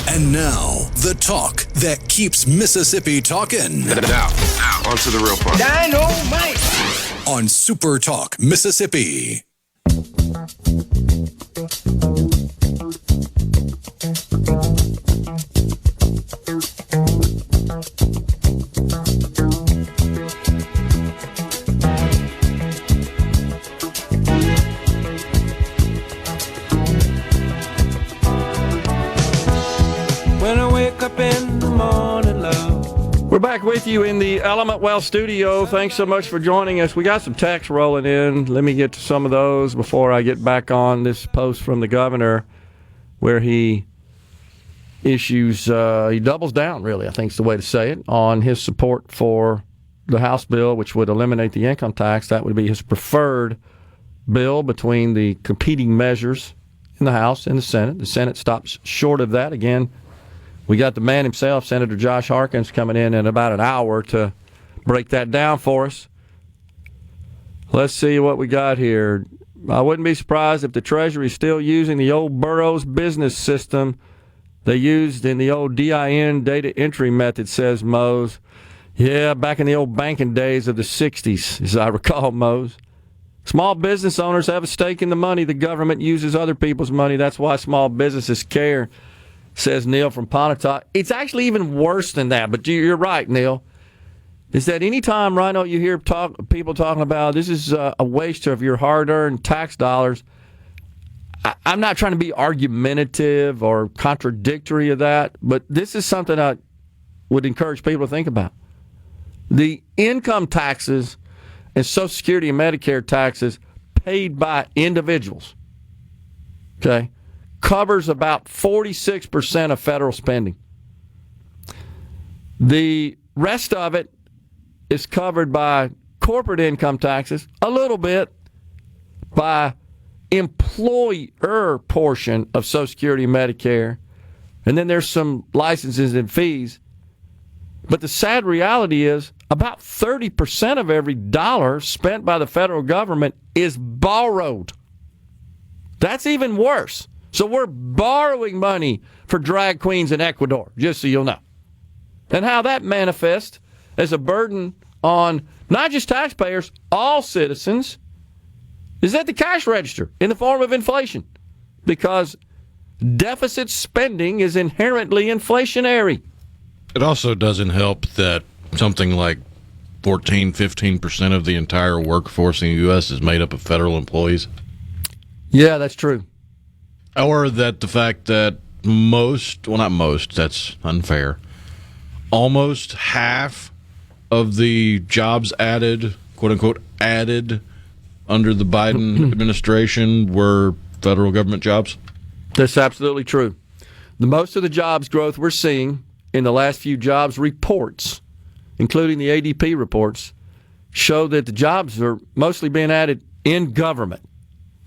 And now, the talk that keeps Mississippi talking. Now, on to the real part. Dynamite! On SuperTalk Mississippi. When I wake up in the morning, love. We're back with you in the Element Well studio. Thanks so much for joining us. We got some texts rolling in. Let me get to some of those before I get back on this post from the governor where he issues, he doubles down, really, I think is the way to say it, on his support for the House bill, which would eliminate the income tax. That would be his preferred bill between the competing measures in the House and the Senate. The Senate stops short of that. Again, we got the man himself, Senator Josh Harkins, coming in about an hour to break that down for us. Let's see what we got here. I wouldn't be surprised if the Treasury is still using the old Burroughs business system they used in the old DIN data entry method, says Mose. Yeah, back in the old banking days of the 60s, as I recall, Mose. Small business owners have a stake in the money. The government uses other people's money. That's why small businesses care, says Neil from Pontotoc. It's actually even worse than that, but you're right, Neil. Is that anytime, Rhino, you hear people talking about this is a waste of your hard-earned tax dollars, I'm not trying to be argumentative or contradictory of that, but this is something I would encourage people to think about. The income taxes and Social Security and Medicare taxes paid by individuals, okay, covers about 46% of federal spending. The rest of it is covered by corporate income taxes, a little bit by employer portion of Social Security and Medicare, and then there's some licenses and fees. But the sad reality is about 30% of every dollar spent by the federal government is borrowed. That's even worse. So we're borrowing money for drag queens in Ecuador, just so you'll know. And how that manifests as a burden on not just taxpayers, all citizens, is at the cash register in the form of inflation. Because deficit spending is inherently inflationary. It also doesn't help that something like 14-15% of the entire workforce in the U.S. is made up of federal employees. Yeah, that's true. Or that the fact that not most, that's unfair, almost half of the jobs added, quote-unquote, added under the Biden administration were federal government jobs? That's absolutely true. Most of the jobs growth we're seeing in the last few jobs reports, including the ADP reports, show that the jobs are mostly being added in government.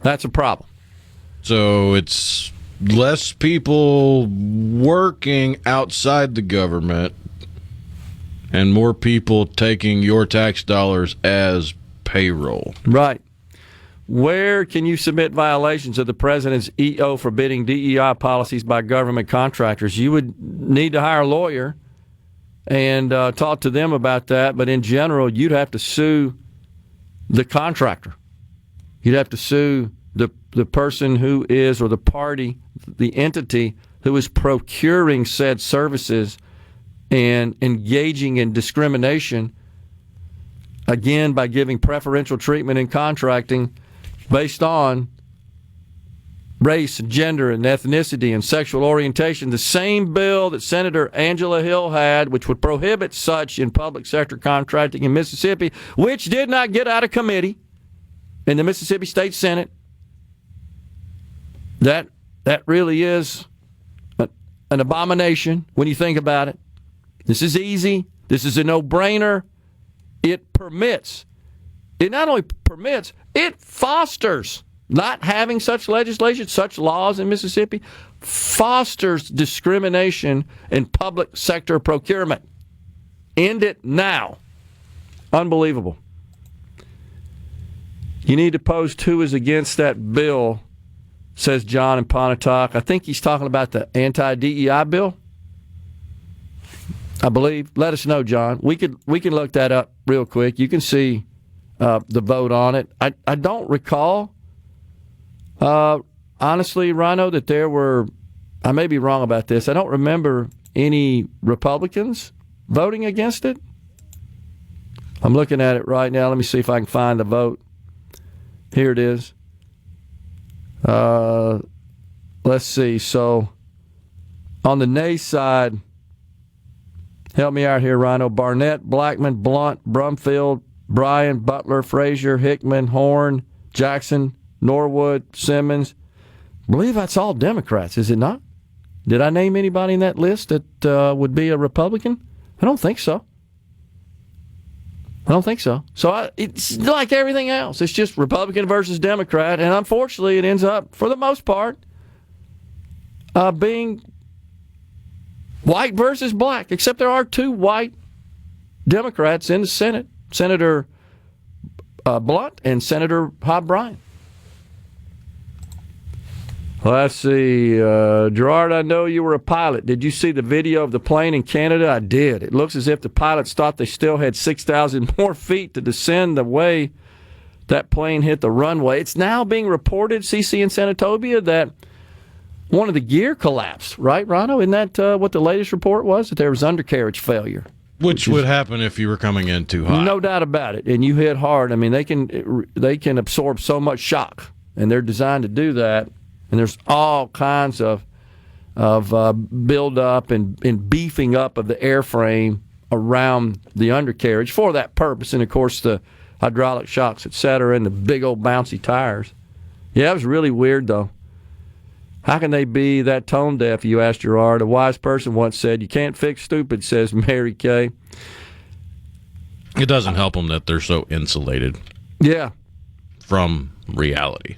That's a problem. So it's less people working outside the government and more people taking your tax dollars as payroll. Right. Where can you submit violations of the president's EO forbidding DEI policies by government contractors? You would need to hire a lawyer and talk to them about that. But in general, you'd have to sue the contractor. You'd have to sue the person who is, or the party, the entity who is procuring said services and engaging in discrimination, again, by giving preferential treatment in contracting based on race, gender, and ethnicity and sexual orientation. The same bill that Senator Angela Hill had, which would prohibit such in public sector contracting in Mississippi, which did not get out of committee in the Mississippi State Senate. That really is an abomination when you think about it. This is easy. This is a no-brainer. It permits. It not only permits, it fosters. Not having such legislation, such laws in Mississippi, fosters discrimination in public sector procurement. End it now. Unbelievable. You need to post who is against that bill, says John in Pontotoc. I think he's talking about the anti-DEI bill, I believe. Let us know, John. We can look that up real quick. You can see the vote on it. I don't recall, honestly, Rhino, that there were, I may be wrong about this, I don't remember any Republicans voting against it. I'm looking at it right now. Let me see if I can find the vote. Here it is. Let's see. So, on the nay side, help me out here, Rhino. Barnett, Blackman, Blunt, Brumfield, Bryan, Butler, Frazier, Hickman, Horn, Jackson, Norwood, Simmons. I believe that's all Democrats, is it not? Did I name anybody in that list that would be a Republican? I don't think so. So it's like everything else. It's just Republican versus Democrat, and unfortunately it ends up, for the most part, being white versus black, except there are two white Democrats in the Senate, Senator Blunt and Senator Hobb Bryan. Let's see. Gerard, I know you were a pilot. Did you see the video of the plane in Canada? I did. It looks as if the pilots thought they still had 6,000 more feet to descend the way that plane hit the runway. It's now being reported, CC in Senatobia, that one of the gear collapsed, right, Rhino? Isn't that what the latest report was? That there was undercarriage failure. Which would happen if you were coming in too high. No doubt about it. And you hit hard. I mean, they can absorb so much shock, and they're designed to do that. And there's all kinds of build-up and beefing up of the airframe around the undercarriage for that purpose. And, of course, the hydraulic shocks, et cetera, and the big old bouncy tires. Yeah, it was really weird, though. How can they be that tone deaf, you asked Gerard? A wise person once said, "You can't fix stupid," says Mary Kay. It doesn't help them that they're so insulated from reality.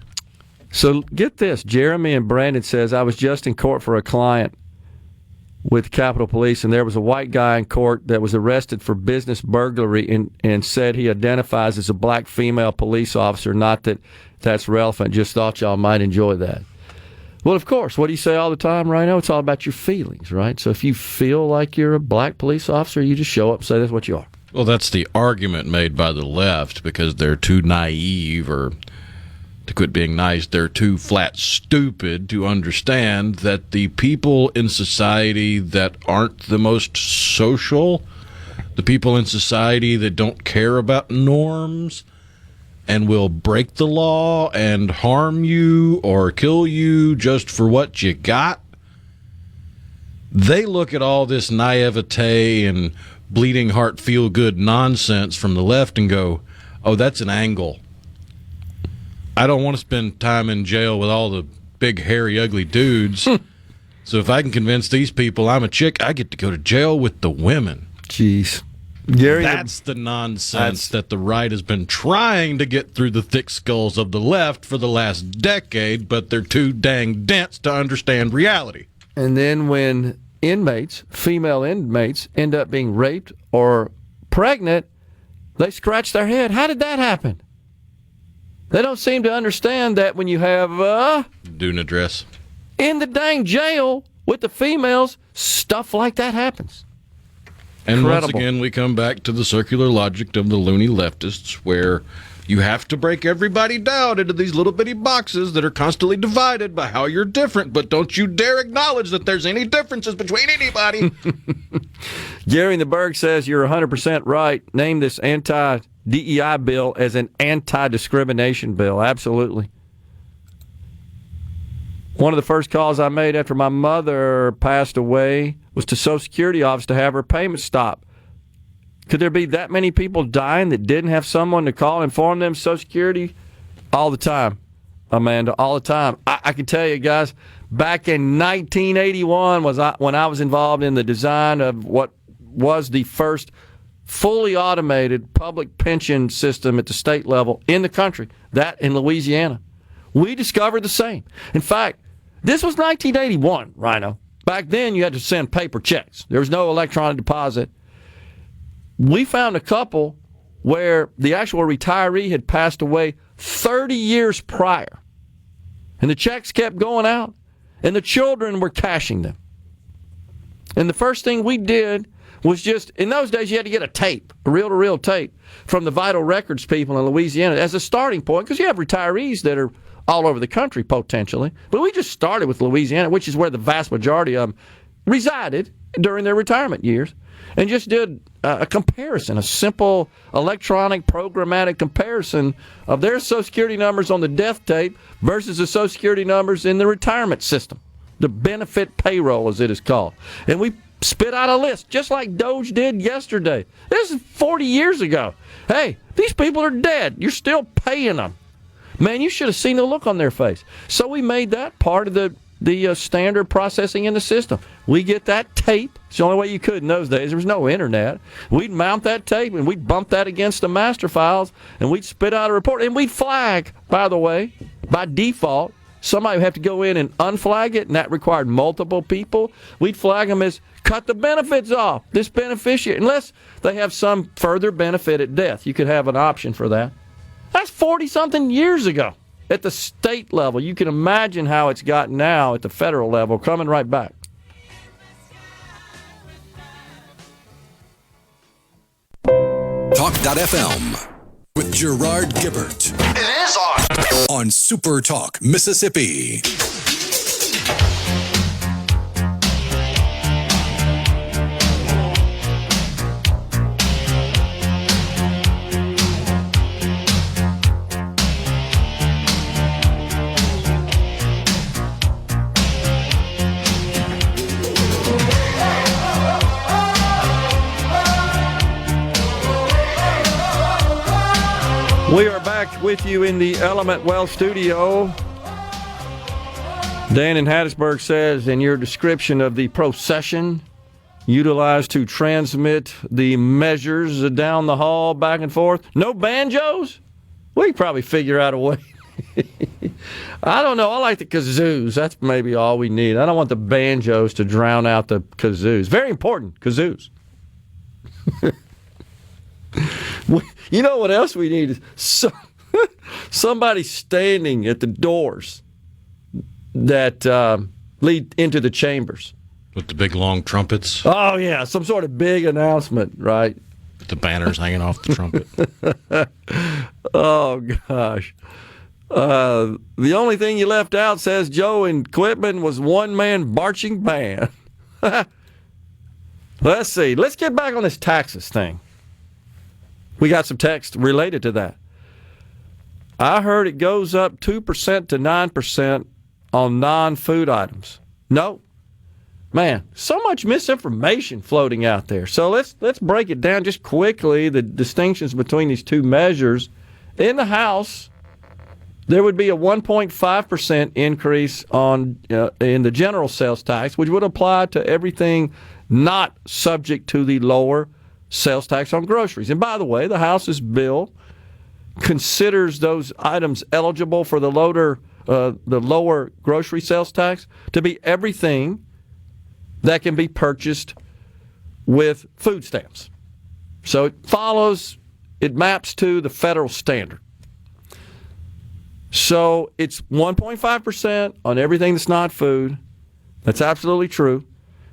So get this. Jeremy and Brandon says, I was just in court for a client with Capitol Police, and there was a white guy in court that was arrested for business burglary and said he identifies as a black female police officer. Not that that's relevant. Just thought y'all might enjoy that. Well, of course. What do you say all the time, Rhino? It's all about your feelings, right? So if you feel like you're a black police officer, you just show up and say that's what you are. Well, that's the argument made by the left because they're too naive, or to quit being nice, they're too flat stupid to understand that the people in society that aren't the most social, the people in society that don't care about norms and will break the law and harm you or kill you just for what you got, they look at all this naivete and bleeding heart feel good nonsense from the left and go, oh, that's an angle. I don't want to spend time in jail with all the big, hairy, ugly dudes. So if I can convince these people I'm a chick, I get to go to jail with the women. Jeez. Gary, that's the nonsense that the right has been trying to get through the thick skulls of the left for the last decade, but they're too dang dense to understand reality. And then when inmates, female inmates, end up being raped or pregnant, they scratch their head. How did that happen? They don't seem to understand that when you have Duna dress in the dang jail with the females, stuff like that happens. And Incredible. once again, we come back to the circular logic of the loony leftists, where you have to break everybody down into these little bitty boxes that are constantly divided by how you're different, but don't you dare acknowledge that there's any differences between anybody. Gary in the Berg says you're 100% right. Name this anti-DEI bill as an anti-discrimination bill. Absolutely. One of the first calls I made after my mother passed away was to Social Security office to have her payment stopped. Could there be that many people dying that didn't have someone to call and inform them Social Security? All the time, Amanda, all the time. I can tell you, guys, back in 1981 when I was involved in the design of what was the first fully automated public pension system at the state level in the country, that in Louisiana. We discovered the same. In fact, this was 1981, Rhino. Back then, you had to send paper checks. There was no electronic deposit. We found a couple where the actual retiree had passed away 30 years prior. And the checks kept going out, and the children were cashing them. And the first thing we did was just, in those days, you had to get a tape, a reel-to-reel tape, from the Vital Records people in Louisiana as a starting point, because you have retirees that are all over the country, potentially. But we just started with Louisiana, which is where the vast majority of them resided during their retirement years, and just did a comparison, a simple electronic programmatic comparison of their Social Security numbers on the death tape versus the Social Security numbers in the retirement system, the benefit payroll, as it is called. And we spit out a list, just like Doge did yesterday. This is 40 years ago. Hey, these people are dead. You're still paying them. Man, you should have seen the look on their face. So we made that part of the standard processing in the system. We get that tape. It's the only way you could in those days. There was no internet. We'd mount that tape, and we'd bump that against the master files, and we'd spit out a report. And we'd flag, by the way, by default. Somebody would have to go in and unflag it, and that required multiple people. We'd flag them as cut the benefits off, this beneficiary, unless they have some further benefit at death. You could have an option for that. That's 40-something years ago at the state level. You can imagine how it's gotten now at the federal level, coming right back. Talk.fm with Gerard Gibert. It is on SuperTalk Mississippi. We are back with you in the Element Well studio. Dan in Hattiesburg says, in your description of the procession utilized to transmit the measures down the hall back and forth, no banjos? We could probably figure out a way. I don't know. I like the kazoos. That's maybe all we need. I don't want the banjos to drown out the kazoos. Very important, kazoos. You know what else we need? Somebody standing at the doors that lead into the chambers. With the big long trumpets. Oh, yeah, some sort of big announcement, right? With the banners hanging off the trumpet. Oh, gosh. The only thing you left out, says Joe in Quitman, was one-man marching band. Let's see. Let's get back on this taxes thing. We got some text related to that. I heard it goes up 2% to 9% on non-food items. No. Man, so much misinformation floating out there. So let's break it down just quickly, the distinctions between these two measures. In the House, there would be a 1.5% increase on in the general sales tax, which would apply to everything not subject to the lower sales tax on groceries. And by the way, the House's bill considers those items eligible for the lower grocery sales tax to be everything that can be purchased with food stamps. So it maps to the federal standard. So it's 1.5% on everything that's not food. That's absolutely true.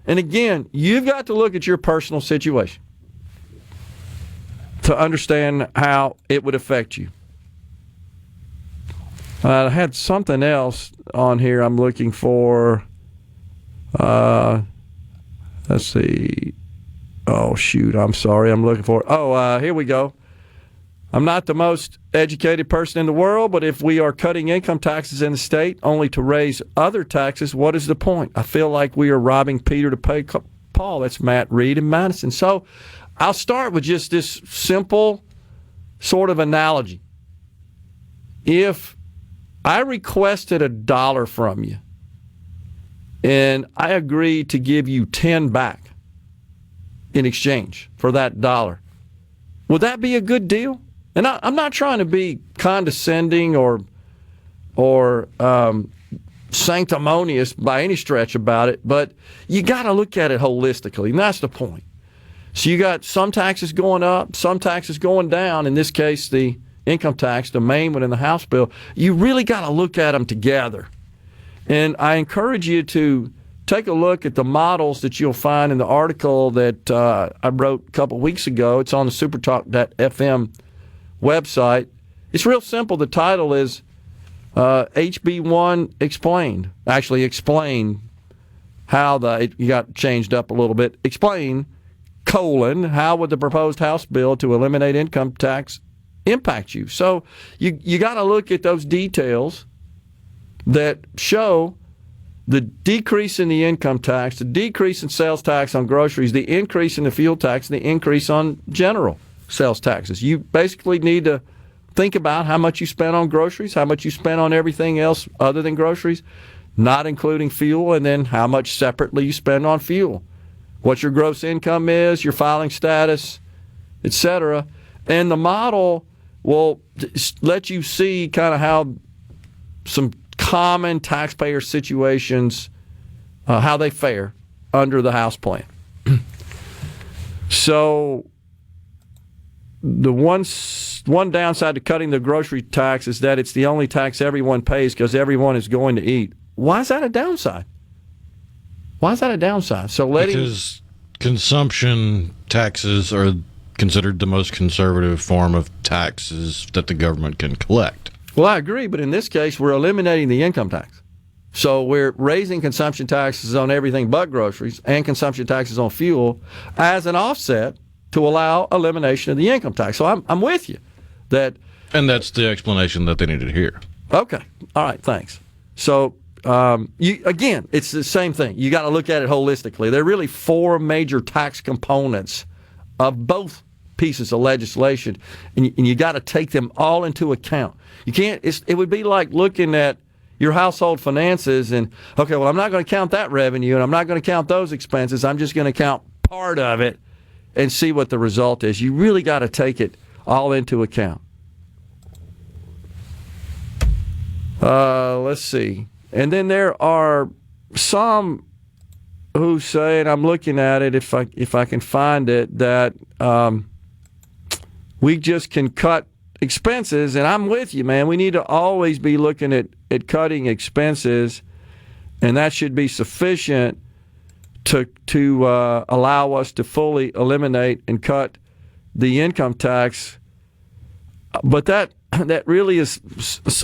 And again, you've got to look at your personal situation. to understand how it would affect you. I had something else on here I'm looking for. Let's see. Oh, shoot. I'm sorry. I'm looking for. Here we go. I'm not the most educated person in the world, but if we are cutting income taxes in the state only to raise other taxes, what is the point? I feel like we are robbing Peter to pay Paul. That's Matt Reed in Madison. So I'll start with just this simple sort of analogy. If I requested $1 from you and I agreed to give you 10 back in exchange for that $1, would that be a good deal? And I'm not trying to be condescending or sanctimonious by any stretch about it, but you got to look at it holistically, and that's the point. So you got some taxes going up, some taxes going down. In this case, the income tax, the main one in the House bill. You really got to look at them together. And I encourage you to take a look at the models that you'll find in the article that I wrote a couple weeks ago. It's on the SuperTalk.fm website. It's real simple. The title is HB1 Explained. Actually, explain how it got changed up a little bit. Explain, how would the proposed House bill to eliminate income tax impact you? So you got to look at those details that show the decrease in the income tax, the decrease in sales tax on groceries, the increase in the fuel tax, and the increase on general sales taxes. You basically need to think about how much you spend on groceries, how much you spend on everything else other than groceries, not including fuel, and then how much separately you spend on fuel. What your gross income is, your filing status, etc. And the model will let you see kind of how some common taxpayer situations, how they fare under the House plan. So the one downside to cutting the grocery tax is that it's the only tax everyone pays because everyone is going to eat. Why is that a downside? So because consumption taxes are considered the most conservative form of taxes that the government can collect. Well, I agree, but in this case, we're eliminating the income tax. So we're raising consumption taxes on everything but groceries and consumption taxes on fuel as an offset to allow elimination of the income tax. So I'm with you. And that's the explanation that they needed to hear. Okay. All right, thanks. So, again, it's the same thing. You got to look at it holistically. There are really four major tax components of both pieces of legislation, and you got to take them all into account. You can't. It would be like looking at your household finances and, okay, well, I'm not going to count that revenue, and I'm not going to count those expenses. I'm just going to count part of it and see what the result is. You really got to take it all into account. Let's see. And then there are some who say, and I'm looking at it if I can find it, that we just can cut expenses. And I'm with you, man. We need to always be looking at cutting expenses, and that should be sufficient to allow us to fully eliminate and cut the income tax. But that really is,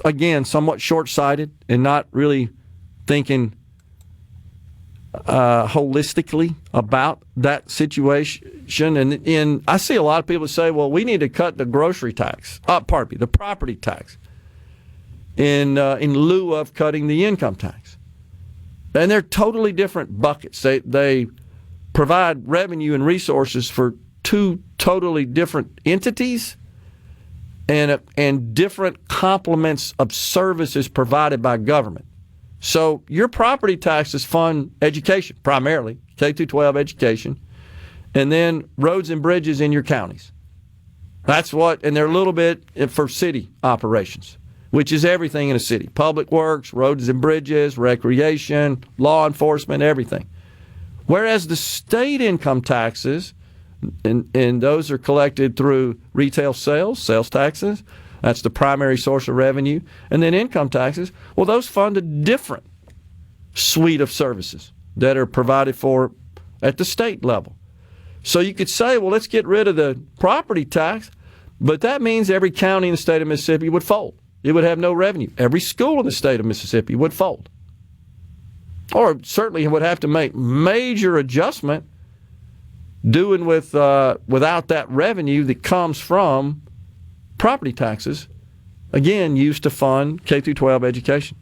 again, somewhat short-sighted and not really thinking holistically about that situation. And I see a lot of people say, well, we need to cut the grocery tax, the property tax, in lieu of cutting the income tax. And they're totally different buckets. They provide revenue and resources for two totally different entities and different complements of services provided by government. So your property taxes fund education, primarily, K-12 education, and then roads and bridges in your counties. That's what, and they're a little bit for city operations, which is everything in a city. Public works, roads and bridges, recreation, law enforcement, everything. Whereas the state income taxes, and those are collected through retail sales taxes. That's the primary source of revenue. And then income taxes, well, those fund a different suite of services that are provided for at the state level. So you could say, well, let's get rid of the property tax, but that means every county in the state of Mississippi would fold. It would have no revenue. Every school in the state of Mississippi would fold. Or certainly would have to make major adjustment doing with without that revenue that comes from property taxes, again, used to fund K-12 education.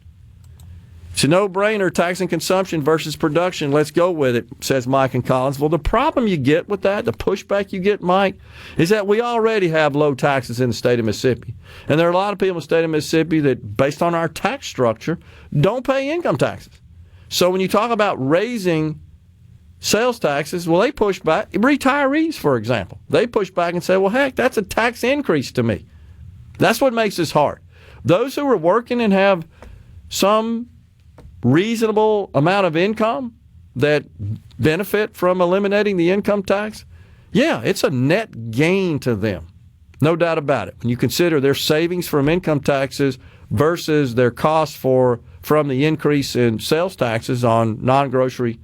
It's a no-brainer, taxing consumption versus production. Let's go with it, says Mike and Collins. Well, the problem you get with that, the pushback you get, Mike, is that we already have low taxes in the state of Mississippi. And there are a lot of people in the state of Mississippi that, based on our tax structure, don't pay income taxes. So when you talk about raising sales taxes, well, they push back. Retirees, for example, they push back and say, well, heck, that's a tax increase to me. That's what makes this hard. Those who are working and have some reasonable amount of income that benefit from eliminating the income tax, yeah, it's a net gain to them. No doubt about it. When you consider their savings from income taxes versus their costs from the increase in sales taxes on non-grocery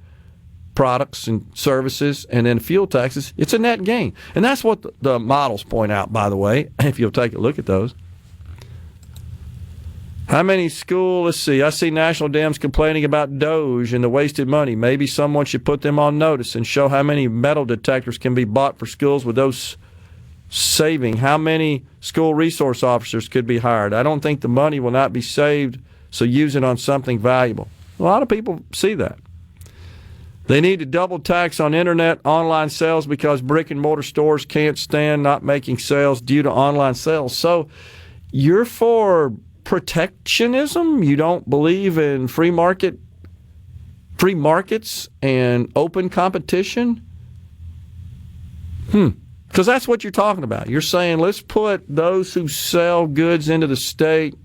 products and services and then fuel taxes, it's a net gain. And that's what the models point out, by the way, if you'll take a look at those. How many let's see, I see national dams complaining about Doge and the wasted money. Maybe someone should put them on notice and show how many metal detectors can be bought for schools with those saving. How many school resource officers could be hired? I don't think the money will not be saved, so use it on something valuable. A lot of people see that. They need to double tax on internet online sales because brick and mortar stores can't stand not making sales due to online sales. So you're for protectionism? You don't believe in free markets and open competition? Because that's what you're talking about. You're saying let's put those who sell goods into the state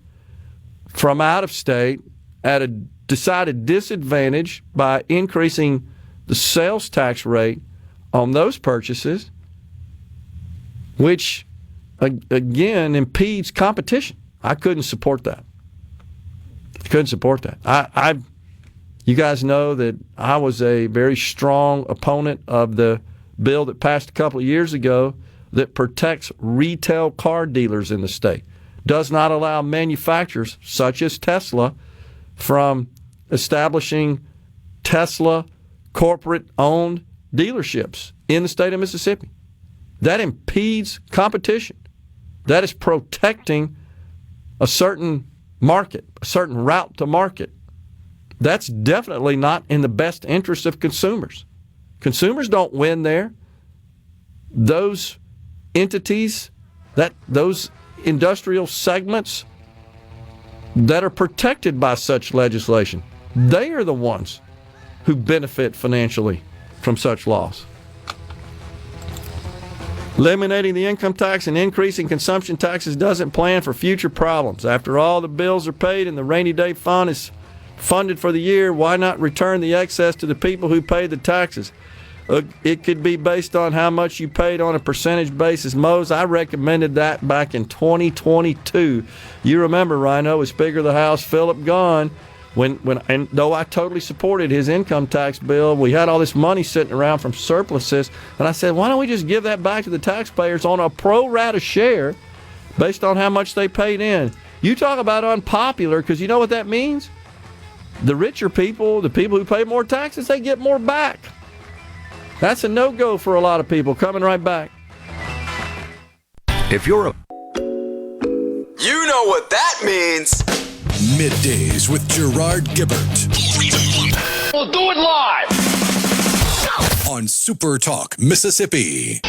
from out of state at a decided disadvantage by increasing the sales tax rate on those purchases, which again impedes competition. I couldn't support that. You guys know that I was a very strong opponent of the bill that passed a couple of years ago that protects retail car dealers in the state. Does not allow manufacturers such as Tesla from establishing Tesla corporate-owned dealerships in the state of Mississippi. That impedes competition. That is protecting a certain market, a certain route to market. That's definitely not in the best interest of consumers. Consumers don't win there. Those entities, those industrial segments that are protected by such legislation, they are the ones who benefit financially from such laws. Eliminating the income tax and increasing consumption taxes doesn't plan for future problems. After all the bills are paid and the rainy day fund is funded for the year, why not return the excess to the people who pay the taxes? It could be based on how much you paid on a percentage basis. Mose, I recommended that back in 2022. You remember, Rhino, with Speaker of the House Philip gone, and though I totally supported his income tax bill, we had all this money sitting around from surpluses, and I said, why don't we just give that back to the taxpayers on a pro rata share based on how much they paid in? You talk about unpopular, because you know what that means? The richer people, the people who pay more taxes, they get more back. That's a no-go for a lot of people. Coming right back. If you're You know what that means. Middays with Gerard Gibert. We'll do it live on SuperTalk Mississippi.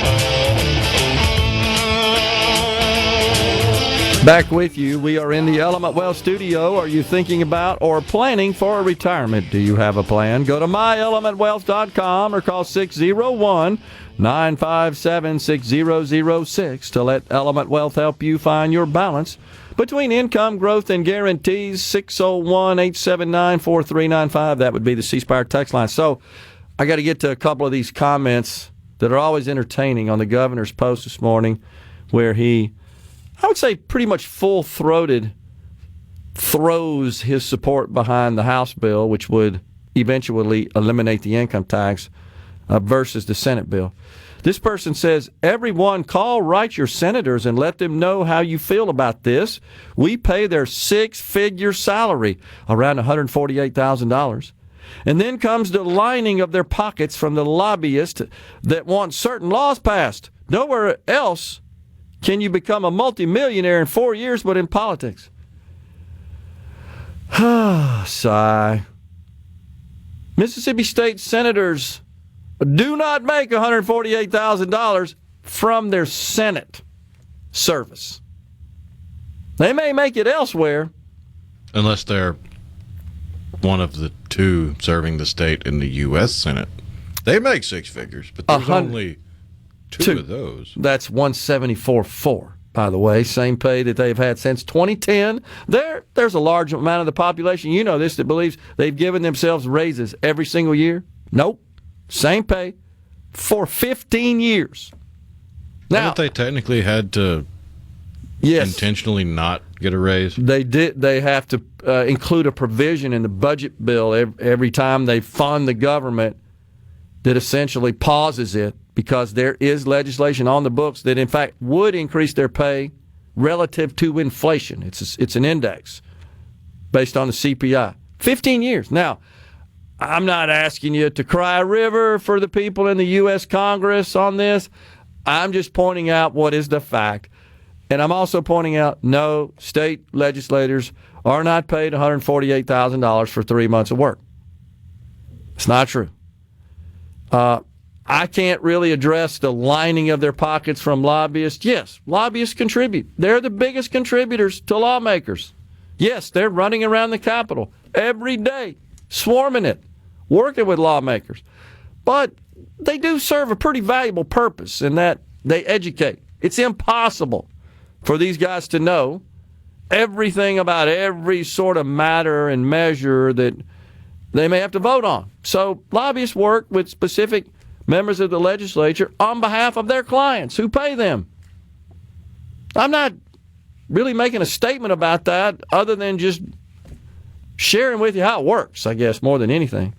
Back with you. We are in the Element Wealth studio. Are you thinking about or planning for a retirement? Do you have a plan? Go to myelementwealth.com or call 601-957-6006 to let Element Wealth help you find your balance between income, growth, and guarantees. 601-879-4395. That would be the C-Spire text line. So I got to get to a couple of these comments that are always entertaining on the governor's post this morning, where he, I would say, pretty much full-throated throws his support behind the House bill, which would eventually eliminate the income tax. versus the Senate bill. This person says, everyone write your senators and let them know how you feel about this. We pay their 6-figure salary, around $148,000. And then comes the lining of their pockets from the lobbyists that want certain laws passed. Nowhere else can you become a multimillionaire in 4 years but in politics. Sigh. Mississippi State senators do not make $148,000 from their Senate service. They may make it elsewhere. Unless they're one of the two serving the state in the U.S. Senate. They make 6 figures, but there's only two of those. That's $174,400, by the way. Same pay that they've had since 2010. There's a large amount of the population, you know this, that believes they've given themselves raises every single year. Nope. Same pay for 15 years. Now, haven't they technically had to intentionally not get a raise? They did. They have to include a provision in the budget bill every time they fund the government that essentially pauses it, because there is legislation on the books that, in fact, would increase their pay relative to inflation. It's an index based on the CPI. 15 years. Now, I'm not asking you to cry a river for the people in the U.S. Congress on this. I'm just pointing out what is the fact. And I'm also pointing out, no, state legislators are not paid $148,000 for 3 months of work. It's not true. I can't really address the lining of their pockets from lobbyists. Yes, lobbyists contribute. They're the biggest contributors to lawmakers. Yes, they're running around the Capitol every day, swarming it, working with lawmakers. But they do serve a pretty valuable purpose in that they educate. It's impossible for these guys to know everything about every sort of matter and measure that they may have to vote on. So lobbyists work with specific members of the legislature on behalf of their clients who pay them. I'm not really making a statement about that other than just sharing with you how it works, I guess, more than anything.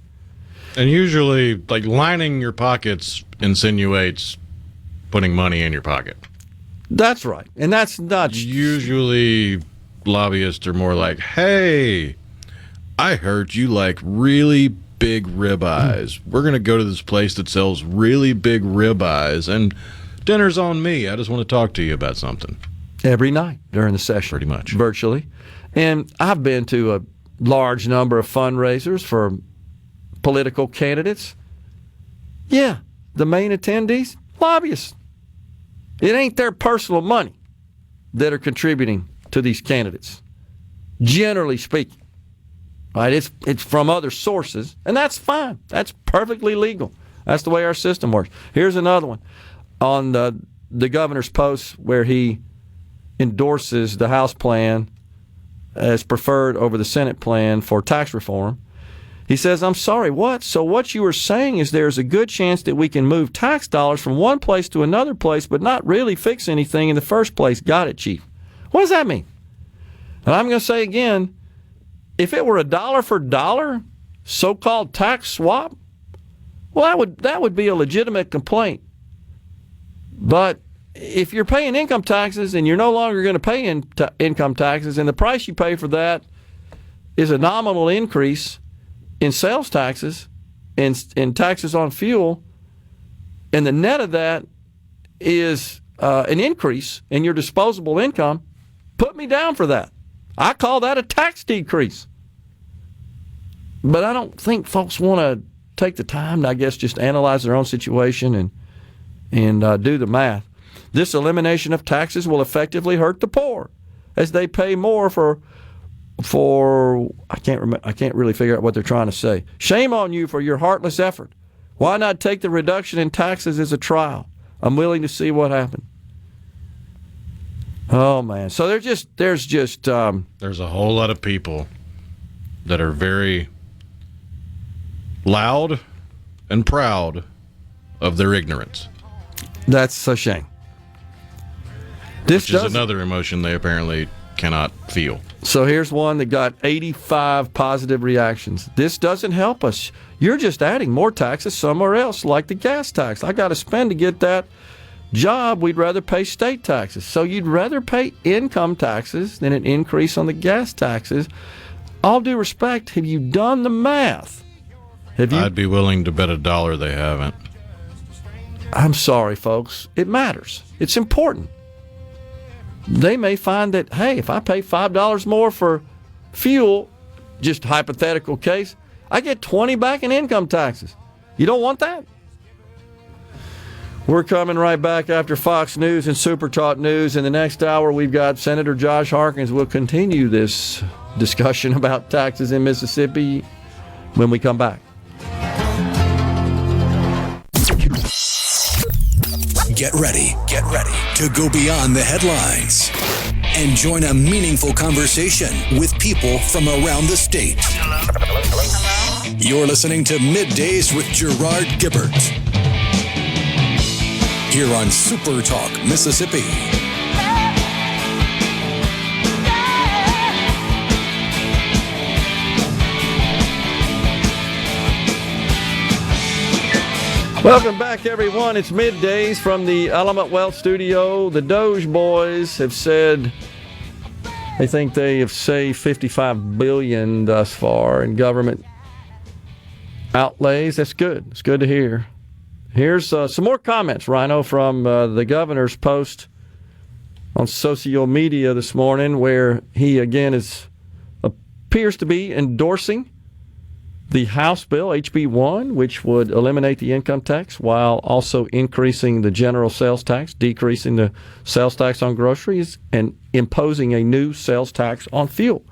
And usually, like, lining your pockets insinuates putting money in your pocket. That's right. And that's not... Usually, lobbyists are more like, hey, I heard you like really big ribeyes. We're going to go to this place that sells really big ribeyes, and dinner's on me. I just want to talk to you about something. Every night during the session. Pretty much. Virtually. And I've been to a large number of fundraisers for political candidates. Yeah, the main attendees, lobbyists. It ain't their personal money that are contributing to these candidates, generally speaking. Right? It's from other sources, and that's fine. That's perfectly legal. That's the way our system works. Here's another one on the governor's post where he endorses the House plan as preferred over the Senate plan for tax reform. He says, I'm sorry, what? So what you were saying is there's a good chance that we can move tax dollars from one place to another place but not really fix anything in the first place. Got it, Chief. What does that mean? And I'm going to say again, if it were a dollar for dollar so-called tax swap, well, that would be a legitimate complaint. But if you're paying income taxes and you're no longer going to pay income taxes, and the price you pay for that is a nominal increase in sales taxes and taxes on fuel, and the net of that is an increase in your disposable income, put me down for that. I call that a tax decrease. But I don't think folks want to take the time to, I guess, just analyze their own situation and do the math. This elimination of taxes will effectively hurt the poor as they pay more for I can't really figure out what they're trying to say. Shame on you for your heartless effort. Why not take the reduction in taxes as a trial? I'm willing to see what happens. Oh man! So there's a whole lot of people that are very loud and proud of their ignorance. That's a shame. Which is another emotion they apparently cannot feel. So here's one that got 85 positive reactions. This doesn't help us. You're just adding more taxes somewhere else, like the gas tax. I got to spend to get that job. We'd rather pay state taxes. So you'd rather pay income taxes than an increase on the gas taxes. All due respect, have you done the math? I'd be willing to bet $1 they haven't. I'm sorry, folks. It matters. It's important. They may find that, hey, if I pay $5 more for fuel, just hypothetical case, I get $20 back in income taxes. You don't want that? We're coming right back after Fox News and SuperTalk News. In the next hour, we've got Senator Josh Harkins. We'll continue this discussion about taxes in Mississippi when we come back. Get ready to go beyond the headlines and join a meaningful conversation with people from around the state. You're listening to MidDays with Gerard Gibert here on SuperTalk Mississippi. Welcome back, everyone. It's MidDays from the Element Wealth Studio. The Doge boys have said they think they have saved $55 billion thus far in government outlays. That's good. It's good to hear. Here's some more comments, Rhino, from the governor's post on social media this morning, where he again appears to be endorsing the House bill, HB 1, which would eliminate the income tax while also increasing the general sales tax, decreasing the sales tax on groceries, and imposing a new sales tax on fuel.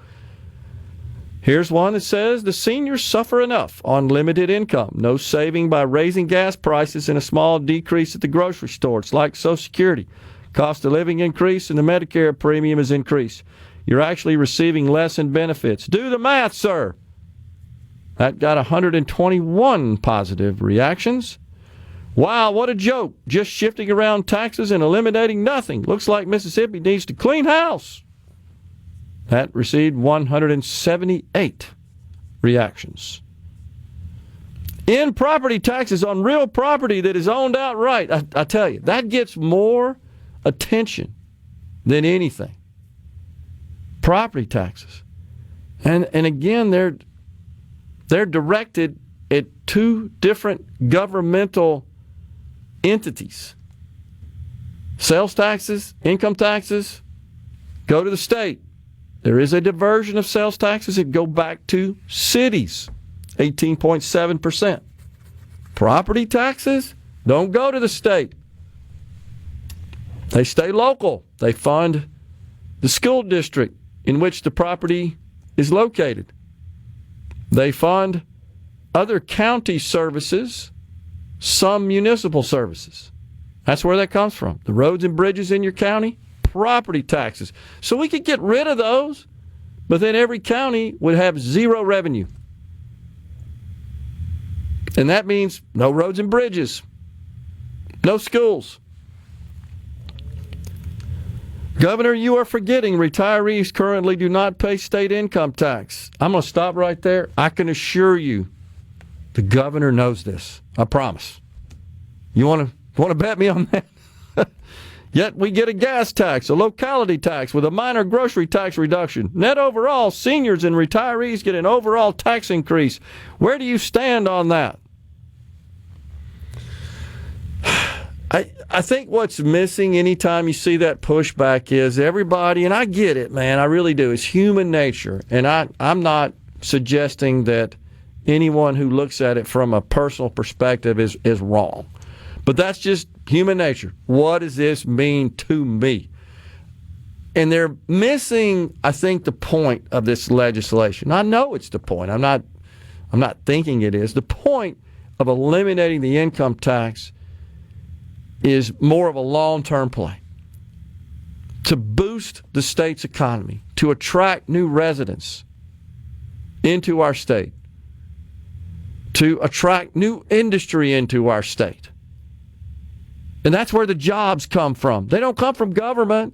Here's one that says the seniors suffer enough on limited income. No saving by raising gas prices and a small decrease at the grocery store. It's like Social Security. Cost of living increase and the Medicare premium is increased. You're actually receiving less in benefits. Do the math, sir. That got 121 positive reactions. Wow, what a joke. Just shifting around taxes and eliminating nothing. Looks like Mississippi needs to clean house. That received 178 reactions. In property taxes on real property that is owned outright, I tell you, that gets more attention than anything. Property taxes. And again, they're directed at two different governmental entities. Sales taxes, income taxes, go to the state. There is a diversion of sales taxes that go back to cities, 18.7%. Property taxes don't go to the state. They stay local. They fund the school district in which the property is located. They fund other county services, some municipal services. That's where that comes from. The roads and bridges in your county, property taxes. So we could get rid of those, but then every county would have zero revenue. And that means no roads and bridges, no schools. Governor, you are forgetting retirees currently do not pay state income tax. I'm going to stop right there. I can assure you the governor knows this. I promise. You want to bet me on that? Yet we get a gas tax, a locality tax with a minor grocery tax reduction. Net overall, seniors and retirees get an overall tax increase. Where do you stand on that? I think what's missing anytime you see that pushback is everybody, and I get it, man, I really do. It's human nature. And I'm not suggesting that anyone who looks at it from a personal perspective is wrong. But that's just human nature. What does this mean to me? And they're missing, I think, the point of this legislation. I know it's the point. I'm not thinking it is. The point of eliminating the income tax is more of a long-term play to boost the state's economy, to attract new residents into our state, to attract new industry into our state. And that's where the jobs come from. They don't come from government.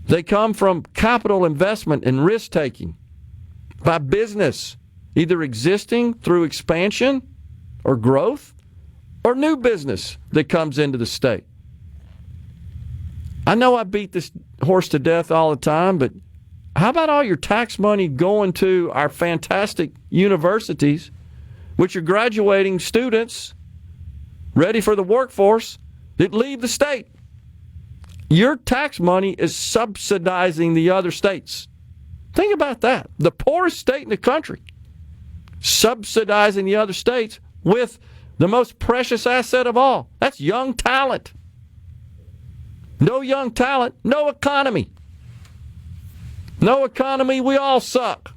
They come from capital investment and risk-taking by business, either existing through expansion or growth, or new business that comes into the state. I know I beat this horse to death all the time, but how about all your tax money going to our fantastic universities, which are graduating students ready for the workforce that leave the state? Your tax money is subsidizing the other states. Think about that. The poorest state in the country subsidizing the other states with the most precious asset of all. That's young talent. No young talent, no economy. No economy, we all suck.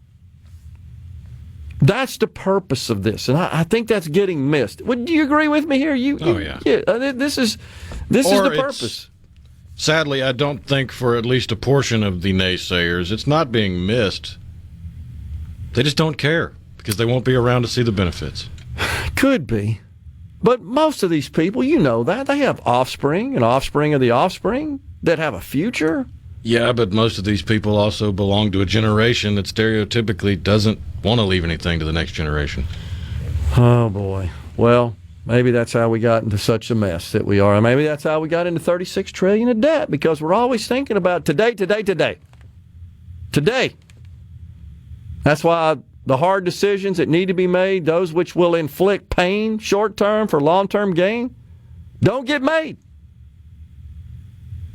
That's the purpose of this, and I think that's getting missed. Do you agree with me here? Yeah. This is the purpose. Sadly, I don't think for at least a portion of the naysayers, it's not being missed. They just don't care because they won't be around to see the benefits. Could be. But most of these people, you know that, they have offspring and offspring of the offspring that have a future. Yeah, but most of these people also belong to a generation that stereotypically doesn't want to leave anything to the next generation. Oh, boy. Well, maybe that's how we got into such a mess that we are. And maybe that's how we got into $36 trillion of debt, because we're always thinking about today. Today. That's why the hard decisions that need to be made, those which will inflict pain short-term for long-term gain, don't get made.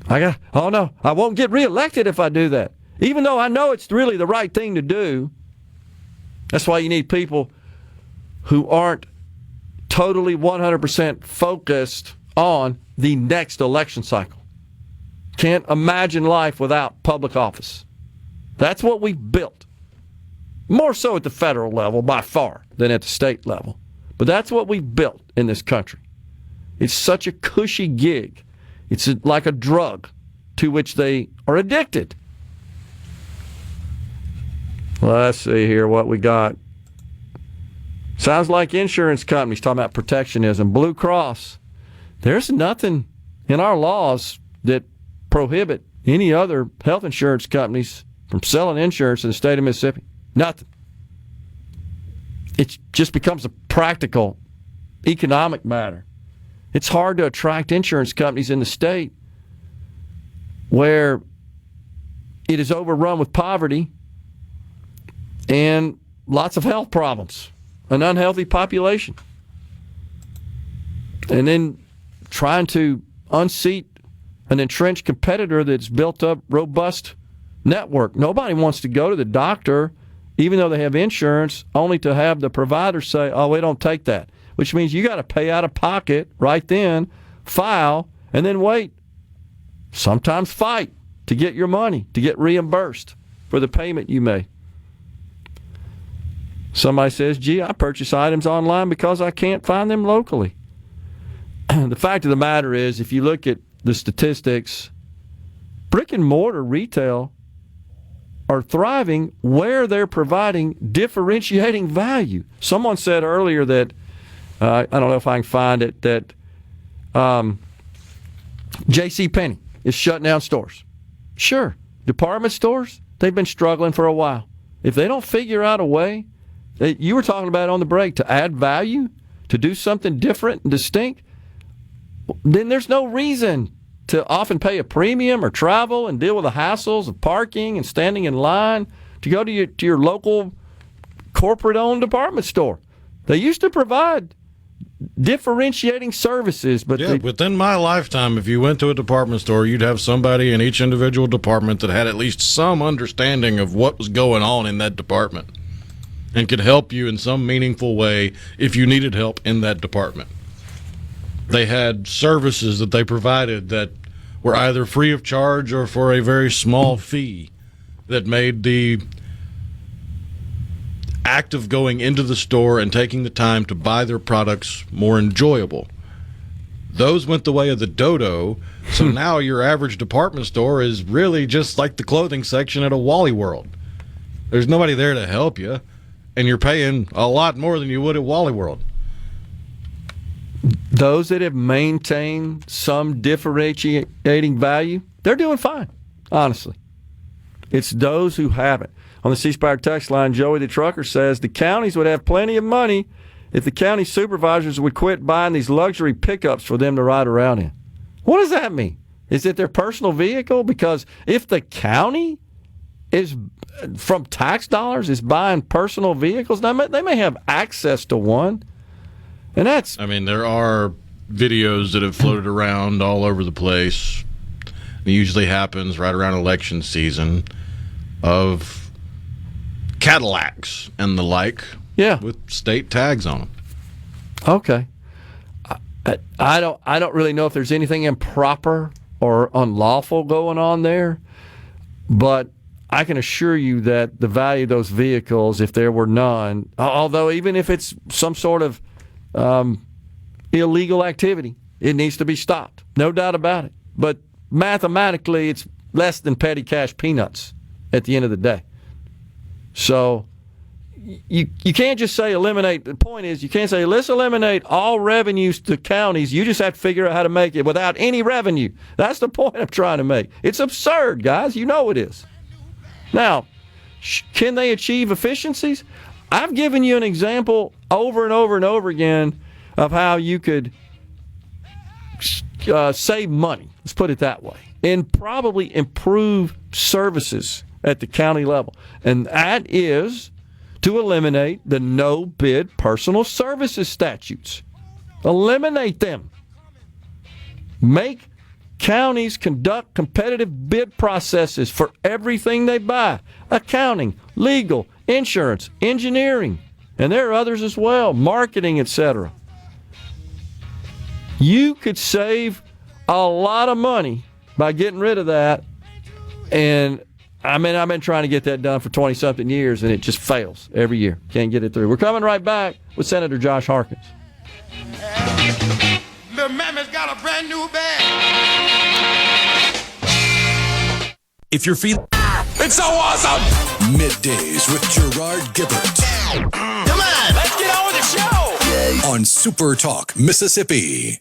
I won't get reelected if I do that. Even though I know it's really the right thing to do. That's why you need people who aren't totally 100% focused on the next election cycle. Can't imagine life without public office. That's what we've built. More so at the federal level by far than at the state level. But that's what we've built in this country. It's such a cushy gig. It's like a drug to which they are addicted. Let's see here what we got. Sounds like insurance companies talking about protectionism. Blue Cross. There's nothing in our laws that prohibit any other health insurance companies from selling insurance in the state of Mississippi. Nothing. It just becomes a practical economic matter. It's hard to attract insurance companies in the state where it is overrun with poverty and lots of health problems, an unhealthy population. And then trying to unseat an entrenched competitor that's built up robust network. Nobody wants to go to the doctor, even though they have insurance, only to have the provider say, oh, we don't take that, which means you got to pay out of pocket right then, file, and then wait. Sometimes fight to get your money, to get reimbursed for the payment you made. Somebody says, gee, I purchase items online because I can't find them locally. The fact of the matter is, if you look at the statistics, brick and mortar retail are thriving where they're providing differentiating value. Someone said earlier that, I don't know if I can find it, that JCPenney is shutting down stores. Sure, department stores, they've been struggling for a while. If they don't figure out a way, you were talking about on the break, to add value, to do something different and distinct, then there's no reason to often pay a premium or travel and deal with the hassles of parking and standing in line to go to your local corporate-owned department store. They used to provide differentiating services, but within my lifetime, if you went to a department store, you'd have somebody in each individual department that had at least some understanding of what was going on in that department and could help you in some meaningful way if you needed help in that department. They had services that they provided that were either free of charge or for a very small fee that made the act of going into the store and taking the time to buy their products more enjoyable. Those went the way of the dodo, so now your average department store is really just like the clothing section at a Wally World. There's nobody there to help you, and you're paying a lot more than you would at Wally World. Those that have maintained some differentiating value, they're doing fine, honestly. It's those who haven't. On the C-Spire text line, Joey the trucker says the counties would have plenty of money if the county supervisors would quit buying these luxury pickups for them to ride around in. What does that mean? Is it their personal vehicle? Because if the county is, from tax dollars, is buying personal vehicles, now they may have access to one. And that's... I mean, there are videos that have floated around all over the place. It usually happens right around election season of Cadillacs and the like, with state tags on them. Okay. I don't really know if there's anything improper or unlawful going on there, but I can assure you that the value of those vehicles, if there were none, although even if it's some sort of illegal activity, it needs to be stopped. No doubt about it. But mathematically, it's less than petty cash peanuts at the end of the day. So you can't just say eliminate. The point is, you can't say, let's eliminate all revenues to counties. You just have to figure out how to make it without any revenue. That's the point I'm trying to make. It's absurd, guys. You know it is. Now, can they achieve efficiencies? I've given you an example over and over and over again of how you could save money, let's put it that way, and probably improve services at the county level. And that is to eliminate the no-bid personal services statutes. Eliminate them. Make counties conduct competitive bid processes for everything they buy. Accounting, legal, insurance, engineering, and there are others as well, marketing, etc. You could save a lot of money by getting rid of that. And I mean, I've been trying to get that done for 20-something years, and it just fails every year. Can't get it through. We're coming right back with Senator Josh Harkins. Little Mammy's got a brand new bag. If you're feeling... It's so awesome! Middays with Gerard Gibert. Come on! Let's get on with the show! On SuperTalk Mississippi.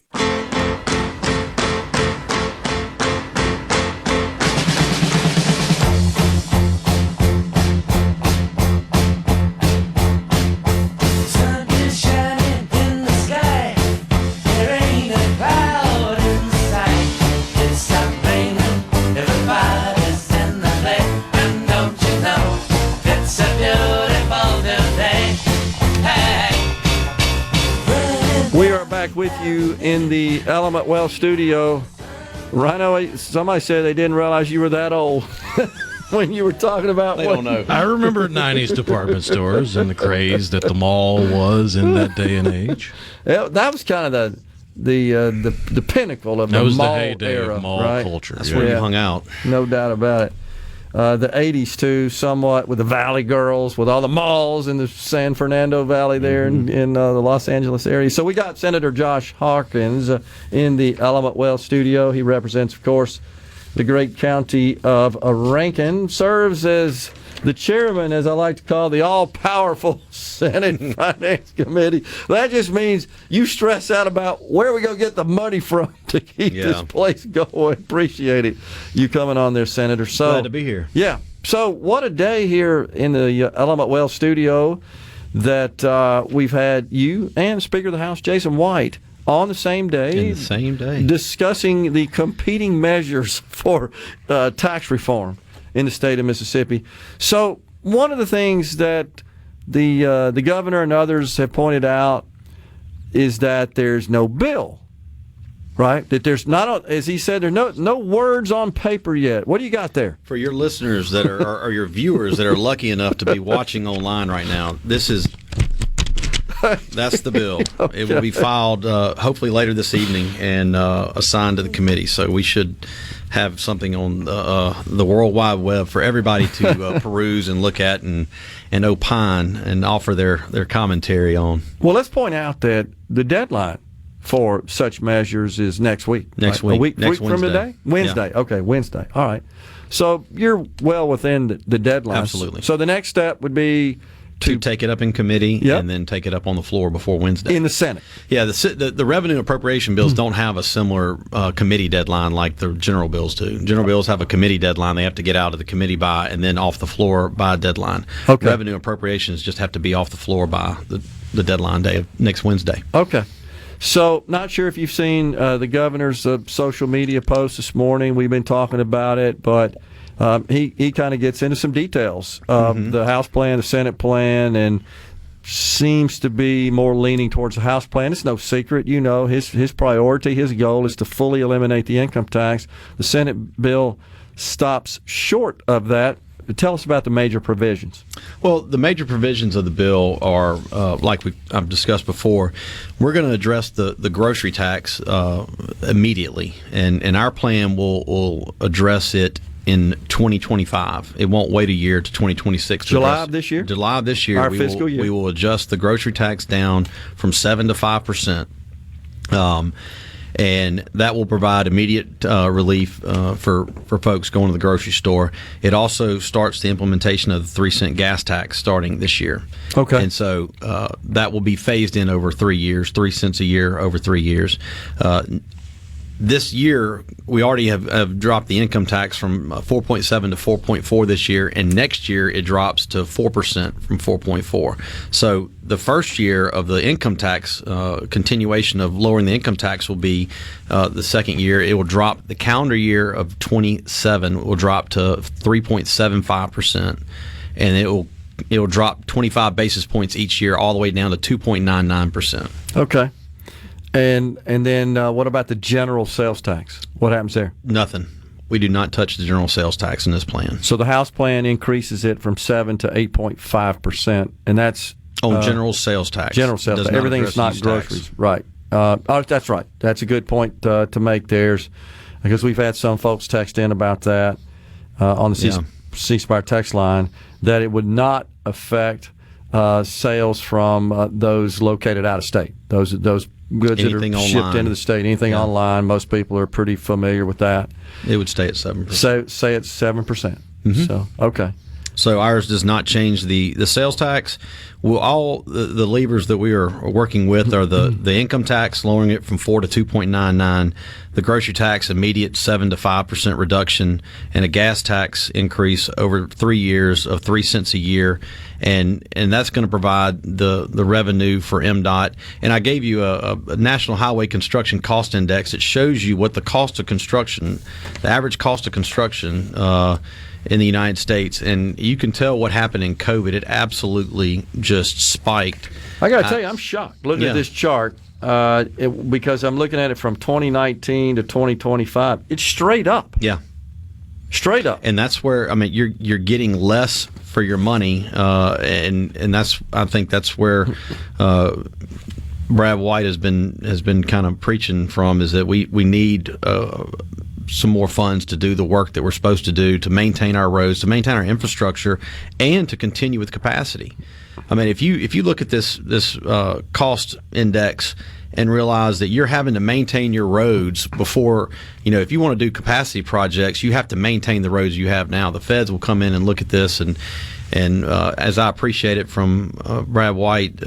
With you in the Element Well studio. Rhino, somebody said they didn't realize you were that old when you were talking about They don't know. I remember 90s department stores and the craze that the mall was in that day and age. Yeah, that was kind of the pinnacle of the mall era. That was the heyday of mall culture. That's where you hung out. No doubt about it. The 80s, too, somewhat, with the Valley Girls, with all the malls in the San Fernando Valley there in the Los Angeles area. So we got Senator Josh Harkins in the Element Well studio. He represents, of course, the great county of Rankin, serves as the chairman, as I like to call the all-powerful Senate Finance Committee. That just means you stress out about where we go get the money from to keep this place going. Appreciate it. You coming on there, Senator. So, glad to be here. Yeah. So what a day here in the Element Well studio that we've had you and Speaker of the House, Jason White, on the same day. In the same day. Discussing the competing measures for tax reform in the state of Mississippi. So one of the things that the governor and others have pointed out is that there's no bill, right? That there's not, as he said, there's no words on paper yet. What do you got there? For your listeners that are or your viewers that are lucky enough to be watching online right now, that's the bill. Okay. It will be filed hopefully later this evening and assigned to the committee. So we should have something on the World Wide Web for everybody to peruse and look at and opine and offer their commentary on. Well, let's point out that the deadline for such measures is next week. Next right? week. Next week from today? Wednesday. Yeah. Okay, Wednesday. All right. So you're well within the deadline. Absolutely. So the next step would be to take it up in committee and then take it up on the floor before Wednesday. In the Senate. Yeah, the revenue appropriation bills don't have a similar committee deadline like the general bills do. General bills have a committee deadline they have to get out of the committee by and then off the floor by a deadline. Okay. Revenue appropriations just have to be off the floor by the deadline day of next Wednesday. Okay. So, not sure if you've seen the governor's social media post this morning. We've been talking about it, but he kind of gets into some details of the House plan, the Senate plan, and seems to be more leaning towards the House plan. It's no secret. You know, his priority, his goal is to fully eliminate the income tax. The Senate bill stops short of that. Tell us about the major provisions. Well, the major provisions of the bill are, like I've discussed before, we're going to address the grocery tax immediately, and our plan will address it in 2025. It won't wait a year to 2026. July of this year? July of this year. Our fiscal year. We will adjust the grocery tax down from 7 to 5%. And that will provide immediate relief for folks going to the grocery store. It also starts the implementation of the 3-cent gas tax starting this year. Okay. And so that will be phased in over 3 years, 3 cents a year over 3 years. This year, we already have dropped the income tax from 4.7 to 4.4 this year, and next year it drops to 4% from 4.4. So the first year of the income tax continuation of lowering the income tax will be the second year. It will drop. The calendar year of 27 will drop to 3.75%, and it will drop 25 basis points each year, all the way down to 2.99%. Okay. And then what about the general sales tax? What happens there? Nothing. We do not touch the general sales tax in this plan. So the House plan increases it from 7 to 8.5%, and that's general sales tax. General sales tax. Everything's not groceries, right? That's right. That's a good point to make. Because we've had some folks text in about that on the C Spire text line, that it would not affect sales from those located out of state. Those goods anything that are online. Shipped into the state, anything online. Most people are pretty familiar with that. It would stay at 7%. So say it's 7%. So okay. So ours does not change the sales tax. Well, all the levers that we are working with are the income tax, lowering it from 4 to 2.99, the grocery tax, immediate 7 to 5% reduction, and a gas tax increase over 3 years of 3 cents a year, and that's going to provide the revenue for MDOT. And I gave you a National Highway Construction Cost Index that shows you what the cost of construction, the average cost of construction in the United States, and you can tell what happened in COVID. It absolutely just spiked. I got to tell you, I'm shocked looking at this chart because I'm looking at it from 2019 to 2025. It's straight up. Yeah, straight up. And that's where you're getting less for your money, and I think that's where Brad White has been kind of preaching from, is that we need some more funds to do the work that we're supposed to do, to maintain our roads, to maintain our infrastructure, and to continue with capacity. I mean, if you look at this cost index and realize that you're having to maintain your roads before, if you want to do capacity projects, you have to maintain the roads you have now. The feds will come in and look at this, and as I appreciate it from Brad White,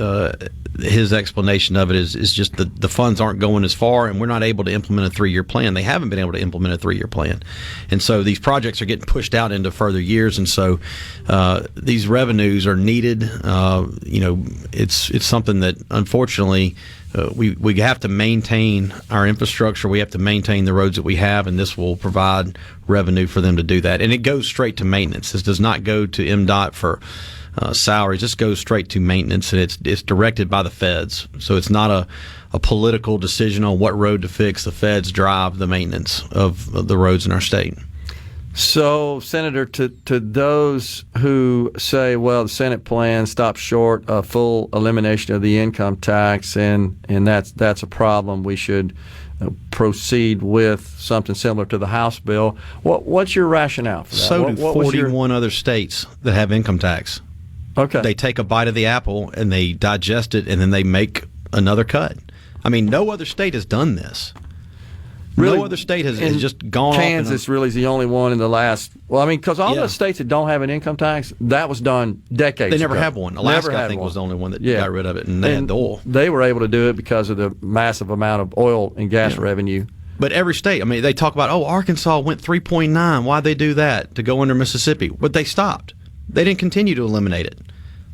his explanation of it is just the funds aren't going as far, and we're not able to implement a 3-year plan. They haven't been able to implement a 3-year plan. And so these projects are getting pushed out into further years, and so these revenues are needed. It's something that, unfortunately, we have to maintain our infrastructure. We have to maintain the roads that we have, and this will provide revenue for them to do that. And it goes straight to maintenance. This does not go to MDOT for salaries. This goes straight to maintenance, and it's directed by the feds. So it's not a political decision on what road to fix. The feds drive the maintenance of the roads in our state. So, Senator, to those who say, well, the Senate plan stops short of full elimination of the income tax, and that's a problem, we should proceed with something similar to the House bill. What's your rationale for that? So do 41 other states that have income tax. Okay. They take a bite of the apple and they digest it, and then they make another cut. I mean, no other state has done this. Really, no other state has just gone Kansas off. Really is the only one in the last. Well, I mean, because all the states that don't have an income tax, that was done decades ago. They never have one. Alaska, I think, was the only one that got rid of it, and they had the oil. They were able to do it because of the massive amount of oil and gas revenue. But every state, I mean, they talk about, Arkansas went 3.9. Why'd they do that to go under Mississippi? But they stopped. They didn't continue to eliminate it.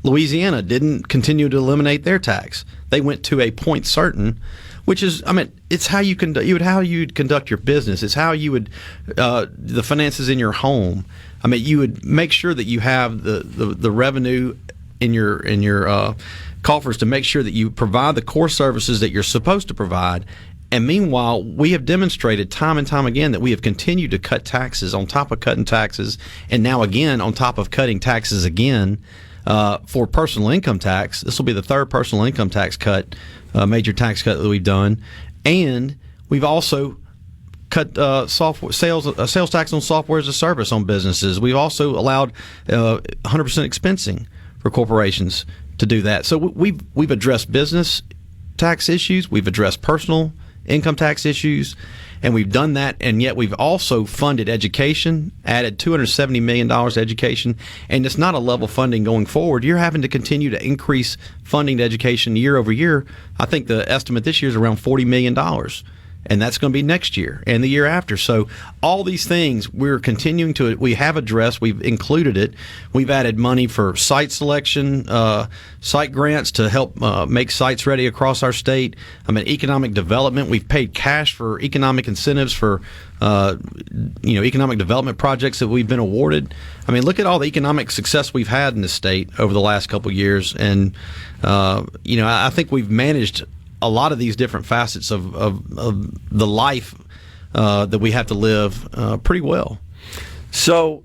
Louisiana didn't continue to eliminate their tax. They went to a point certain, which is, I mean, it's how you you'd conduct your business. It's how you would the finances in your home. I mean, you would make sure that you have the revenue in your coffers to make sure that you provide the core services that you're supposed to provide. And meanwhile, we have demonstrated time and time again that we have continued to cut taxes on top of cutting taxes, and now again on top of cutting taxes again for personal income tax. This will be the third personal income tax cut, major tax cut that we've done, and we've also cut sales tax on software as a service on businesses. We've also allowed 100% expensing for corporations to do that. So we've addressed business tax issues, we've addressed personal income tax issues, and we've done that, and yet we've also funded education, added $270 million to education, and it's not a level funding going forward. You're having to continue to increase funding to education year over year. I think the estimate this year is around $40 million, and that's going to be next year and the year after. So all these things we're continuing to, we have addressed, we've included it. We've added money for site selection, site grants to help make sites ready across our state. I mean, economic development, we've paid cash for economic incentives for economic development projects that we've been awarded. I mean, look at all the economic success we've had in the state over the last couple of years, and I think we've managed a lot of these different facets of the life that we have to live pretty well. So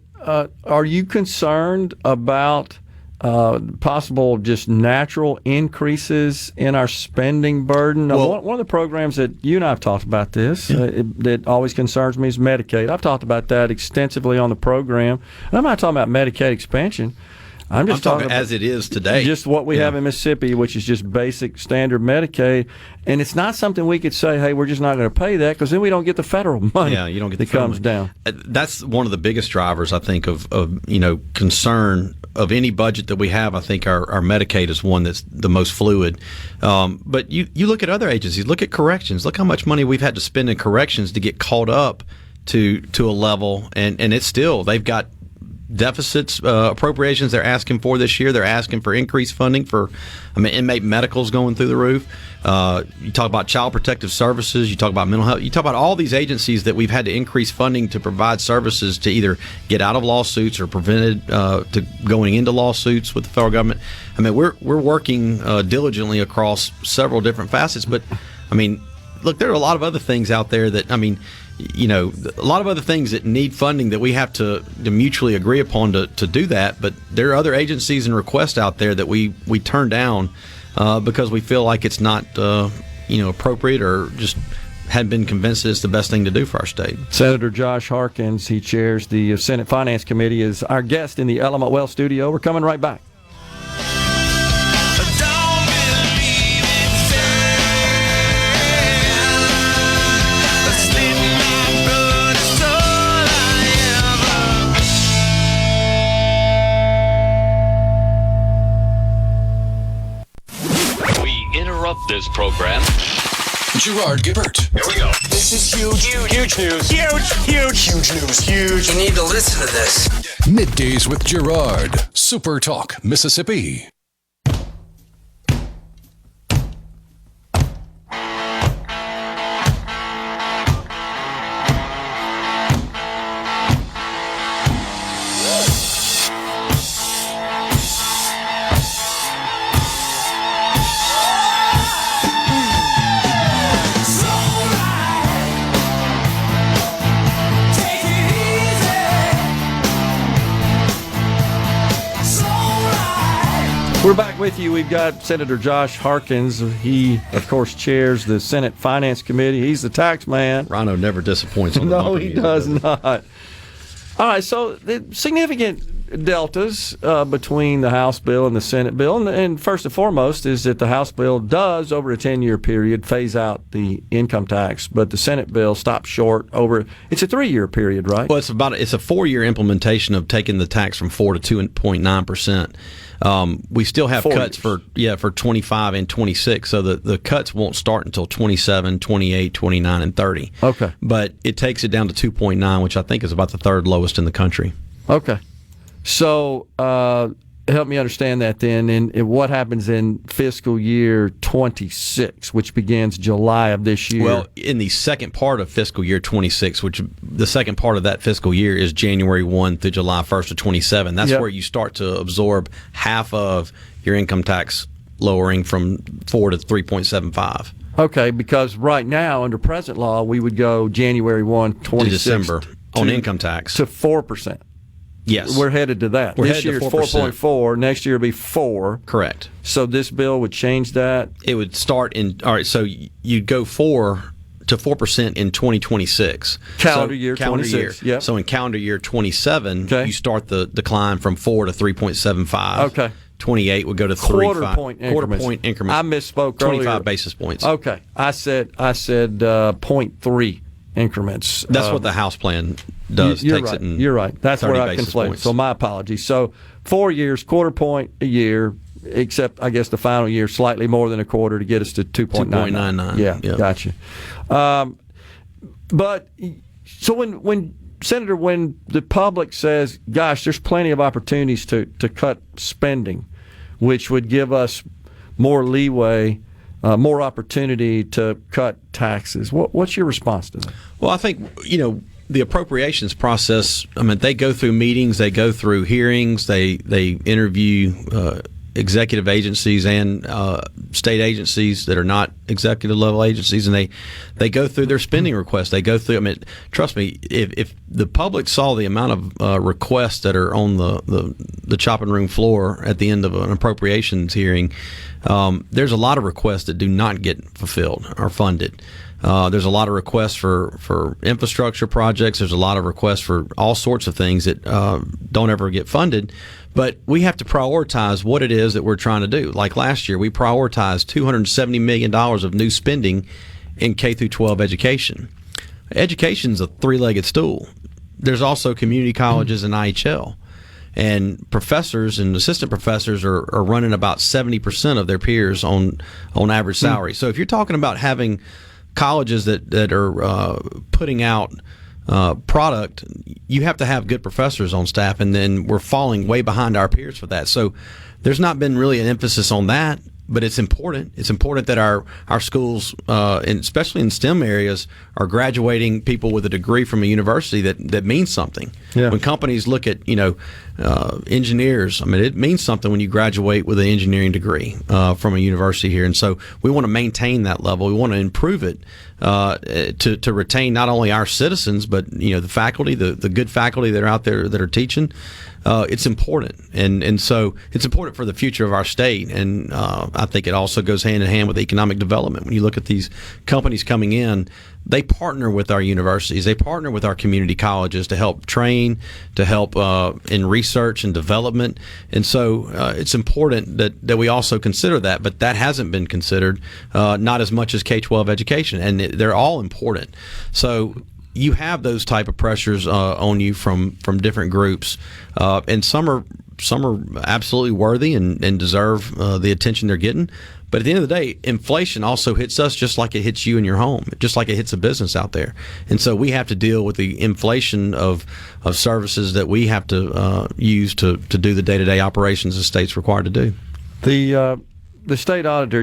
are you concerned about possible just natural increases in our spending burden? Well, one of the programs that you and I have talked about this, that always concerns me, is Medicaid. I've talked about that extensively on the program. And I'm not talking about Medicaid expansion. I'm just talking about as it is today. Just what we have in Mississippi, which is just basic standard Medicaid. And it's not something we could say, hey, we're just not going to pay that, because then we don't get the federal money. Yeah, you don't get that comes down. That's one of the biggest drivers, I think, of concern of any budget that we have. I think our Medicaid is one that's the most fluid. But you look at other agencies, look at corrections. Look how much money we've had to spend in corrections to get caught up to a level, and it's still, they've got deficits, appropriations they're asking for this year. They're asking for increased funding for, inmate medicals going through the roof. You talk about child protective services. You talk about mental health. You talk about all these agencies that we've had to increase funding to provide services to either get out of lawsuits or prevented to going into lawsuits with the federal government. I mean, we're working diligently across several different facets. But look, there are a lot of other things out there that a lot of other things that need funding that we have to mutually agree upon to do that. But there are other agencies and requests out there that we turn down because we feel like it's not appropriate, or just hadn't been convinced that it's the best thing to do for our state. Senator Josh Harkins, he chairs the Senate Finance Committee, is our guest in the Element Well studio. We're coming right back. This program. Gerard Gibert. Here we go. This is huge. Huge news. Huge news. Huge. You need to listen to this. Middays with Gerard. SuperTalk Mississippi. We're back with you. We've got Senator Josh Harkins. He, of course, chairs the Senate Finance Committee. He's the tax man. Rhino never disappoints on the No, he does not. All right, so the significant deltas between the House bill and the Senate bill. And first and foremost is that the House bill does, over a 10-year period, phase out the income tax, but the Senate bill stops short over. It's a 3-year period, right? Well, it's a 4-year implementation of taking the tax from 4 to 2.9%. We still have cuts for 25 and 26, so the cuts won't start until 27, 28, 29, and 30. Okay. But it takes it down to 2.9, which I think is about the third lowest in the country. Okay. So help me understand that then. And what happens in fiscal year 26, which begins July of this year? Well, in the second part of fiscal year 26, which the second part of that fiscal year is January 1 through July 1st of 27, that's where you start to absorb half of your income tax lowering from 4 to 3.75. Okay, because right now, under present law, we would go January 1, 26 to December on income tax to 4%. Yes. We're headed to that. This year is 4.4. Next year will be 4. Correct. So this bill would change that? It would start in, all right, so you'd go 4 to 4% in 2026. Calendar year 26. Yep. So in calendar year 27, you start the decline from 4 to 3.75. Okay. 28 would go to quarter point increments. I misspoke 25 earlier. basis points. Okay. I said 0.3 increments. That's what the House plan does. You're takes right. it in You're right. That's where I conflated. Points. So my apologies. So 4 years, quarter point a year, except I guess the final year slightly more than a quarter to get us to 2.99. Yeah, gotcha. But so when Senator, when the public says, gosh, there's plenty of opportunities to cut spending, which would give us more leeway, more opportunity to cut taxes, what's your response to that? Well, I think, the appropriations process, they go through meetings, they go through hearings, they interview executive agencies and state agencies that are not executive level agencies, and they go through their spending requests. They go through. Trust me, if the public saw the amount of requests that are on the chopping room floor at the end of an appropriations hearing, there's a lot of requests that do not get fulfilled or funded. There's a lot of requests for infrastructure projects. There's a lot of requests for all sorts of things that don't ever get funded. But we have to prioritize what it is that we're trying to do. Like last year, we prioritized $270 million of new spending in K through 12 education. Education's a three-legged stool. There's also community colleges and IHL. And professors and assistant professors are running about 70% of their peers on average salary. So if you're talking about having colleges that are putting out product, you have to have good professors on staff, and then we're falling way behind our peers for that. So there's not been really an emphasis on that, but it's important. It's important that our schools, and especially in STEM areas, are graduating people with a degree from a university that means something. Yeah. When companies look at engineers, it means something when you graduate with an engineering degree from a university here, and so we want to maintain that level. We want to improve it to retain not only our citizens, but the faculty, the good faculty that are out there that are teaching. It's important, and so it's important for the future of our state, and I think it also goes hand in hand with economic development. When you look at these companies coming in, they partner with our universities, they partner with our community colleges to help train, to help in research and development, and so it's important that we also consider that, but that hasn't been considered, not as much as K-12 education, and they're all important. So you have those type of pressures on you from different groups, and some are absolutely worthy and deserve the attention they're getting. But at the end of the day, inflation also hits us just like it hits you in your home, just like it hits a business out there. And so we have to deal with the inflation of services that we have to use to do the day-to-day operations the state's required to do. The state auditor,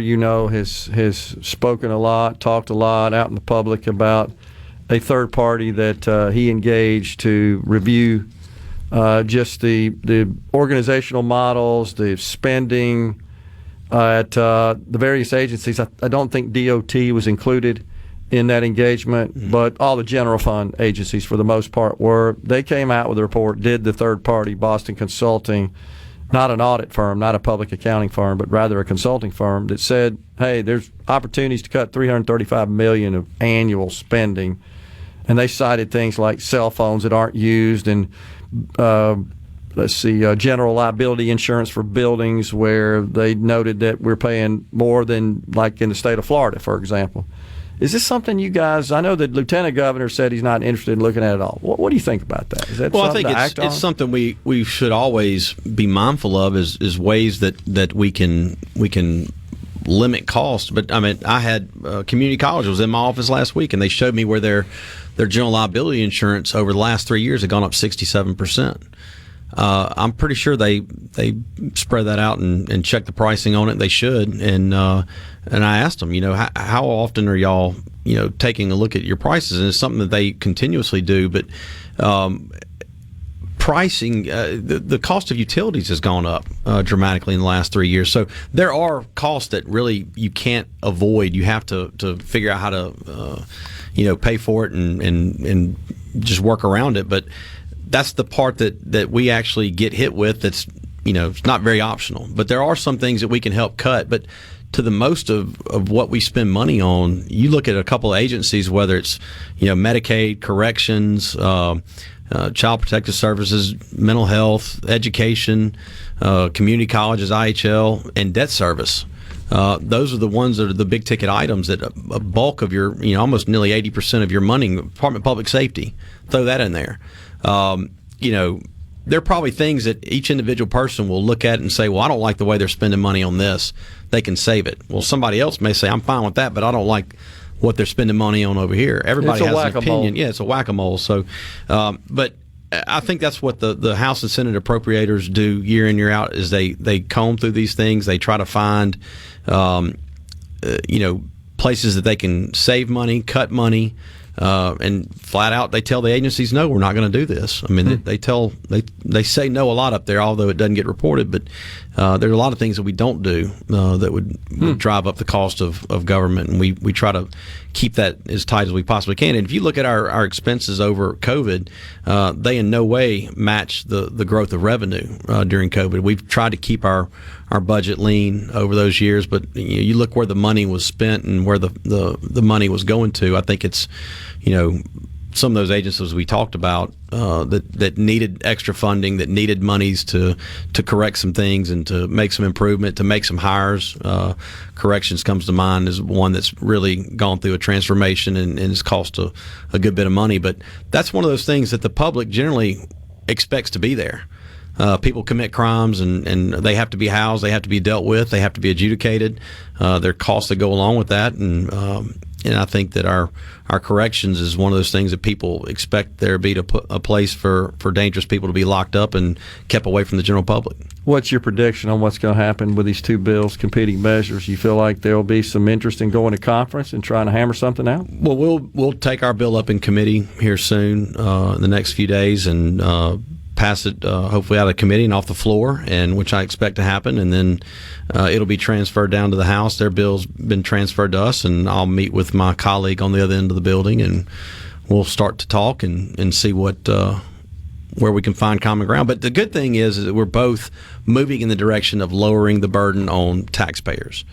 has spoken a lot, talked a lot out in the public about a third party that he engaged to review just the organizational models, the spending at the various agencies. I don't think DOT was included in that engagement, but all the general fund agencies for the most part were. They came out with a report, did the third party, Boston Consulting, not an audit firm, not a public accounting firm, but rather a consulting firm, that said, hey, there's opportunities to cut $335 million of annual spending. And they cited things like cell phones that aren't used and let's see, general liability insurance for buildings where they noted that we're paying more than like in the state of Florida, for example. Is this something you guys, I know the Lieutenant Governor said he's not interested in looking at it all. What do you think about that? Is that well, something I think to act on? it's something we should always be mindful of is ways that we can limit costs. But I mean, I had community college was in my office last week, and they showed me where their general liability insurance over the last 3 years had gone up 67%. I'm pretty sure they spread that out and check the pricing on it. They should. And I asked them, how often are y'all, taking a look at your prices? And it's something that they continuously do. But pricing, the cost of utilities has gone up dramatically in the last 3 years. So there are costs that really you can't avoid. You have to figure out how to, pay for it and just work around it. But that's the part that we actually get hit with. That's it's not very optional. But there are some things that we can help cut. But to the most of what we spend money on, you look at a couple of agencies, whether it's Medicaid, corrections, Child Protective Services, mental health, education, community colleges, IHL, and debt service. Those are the ones that are the big ticket items that a bulk of your, almost nearly 80% of your money. Department of Public Safety, throw that in there. There are probably things that each individual person will look at and say, well, I don't like the way they're spending money on this. They can save it. Well, somebody else may say, I'm fine with that, but I don't like what they're spending money on over here. Everybody has an opinion. Yeah, it's a whack-a-mole. So, but I think that's what the House and Senate appropriators do year in, year out, is they comb through these things. They try to find, places that they can save money, cut money, and flat out they tell the agencies, no, we're not going to do this. I mean, they say no a lot up there, although it doesn't get reported. But there's a lot of things that we don't do that would drive up the cost of government, and we try to keep that as tight as we possibly can. And if you look at our expenses over COVID, they in no way match the growth of revenue during COVID. We've tried to keep our budget lean over those years, but you look where the money was spent and where the money was going to. I think it's some of those agencies we talked about that needed extra funding, that needed monies to correct some things and to make some improvement, to make some hires. Corrections comes to mind as one that's really gone through a transformation and has cost a good bit of money. But that's one of those things that the public generally expects to be there. People commit crimes and they have to be housed, they have to be dealt with, they have to be adjudicated. There are costs that go along with that, and I think that our corrections is one of those things that people expect there to be a place for dangerous people to be locked up and kept away from the general public. What's your prediction on what's going to happen with these two bills, competing measures? You feel like there will be some interest in going to conference and trying to hammer something out? Well, we'll take our bill up in committee here soon in the next few days and pass it hopefully out of committee and off the floor, and which I expect to happen, and then it'll be transferred down to the House. Their bill's been transferred to us, and I'll meet with my colleague on the other end of the building, and we'll start to talk and see where we can find common ground. But the good thing is that we're both moving in the direction of lowering the burden on taxpayers.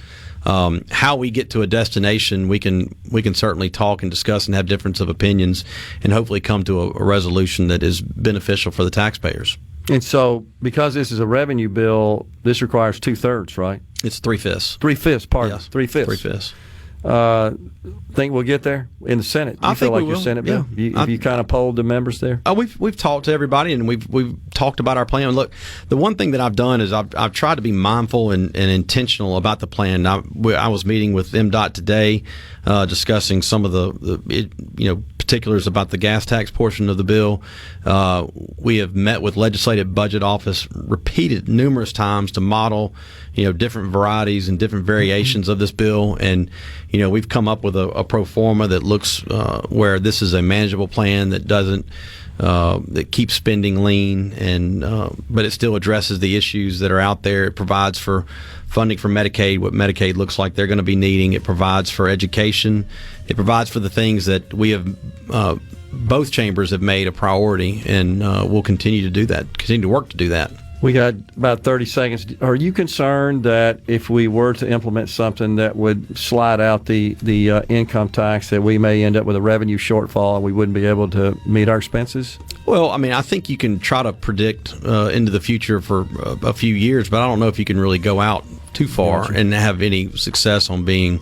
How we get to a destination, we can certainly talk and discuss and have difference of opinions, and hopefully come to a resolution that is beneficial for the taxpayers. And so, because this is a revenue bill, this requires 2/3, right? It's 3/5. 3/5, pardon. Yes, 3/5. 3/5. Think we'll get there in the Senate? I feel like your Senate bill? Yeah. Have you kind of polled the members there? We've talked to everybody, and we've talked about our plan. Look, the one thing that I've done is I've tried to be mindful and intentional about the plan. I was meeting with MDOT today, discussing some of the particulars about the gas tax portion of the bill. We have met with Legislative Budget Office repeated numerous times to model different varieties and different variations of this bill, and we've come up with a pro forma that looks where this is a manageable plan that doesn't that keeps spending lean, and but it still addresses the issues that are out there. It provides for funding for Medicaid, what Medicaid looks like they're going to be needing. It provides for education. It provides for the things that we have both chambers have made a priority, and we'll continue to do that, continue to work to do that. We got about 30 seconds. Are you concerned that if we were to implement something that would slide out the income tax, that we may end up with a revenue shortfall and we wouldn't be able to meet our expenses? Well, I mean, I think you can try to predict into the future for a few years, but I don't know if you can really go out too far and have any success on being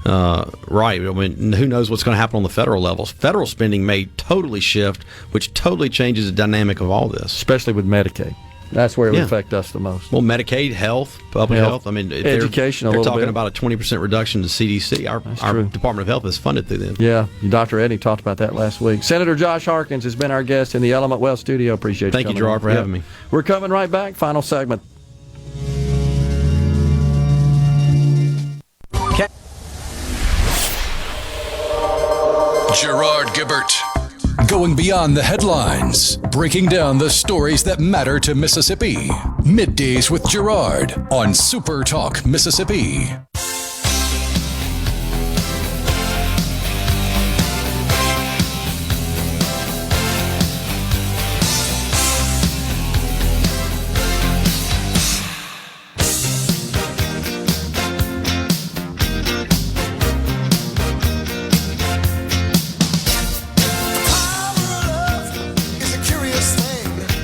right. I mean, who knows what's going to happen on the federal levels? Federal spending may totally shift, which totally changes the dynamic of all this. Especially with Medicaid. That's where it would affect us the most. Well, Medicaid, health, public health. I mean, education. They're talking about a 20% reduction to CDC. Our Department of Health is funded through them. Yeah, Dr. Eddie talked about that last week. Senator Josh Harkins has been our guest in the Element Wealth studio. Appreciate it. Thank you, Gerard, for having me. We're coming right back. Final segment. Gerard Gibert. Going beyond the headlines, breaking down the stories that matter to Mississippi. Middays with Gerard on SuperTalk Mississippi.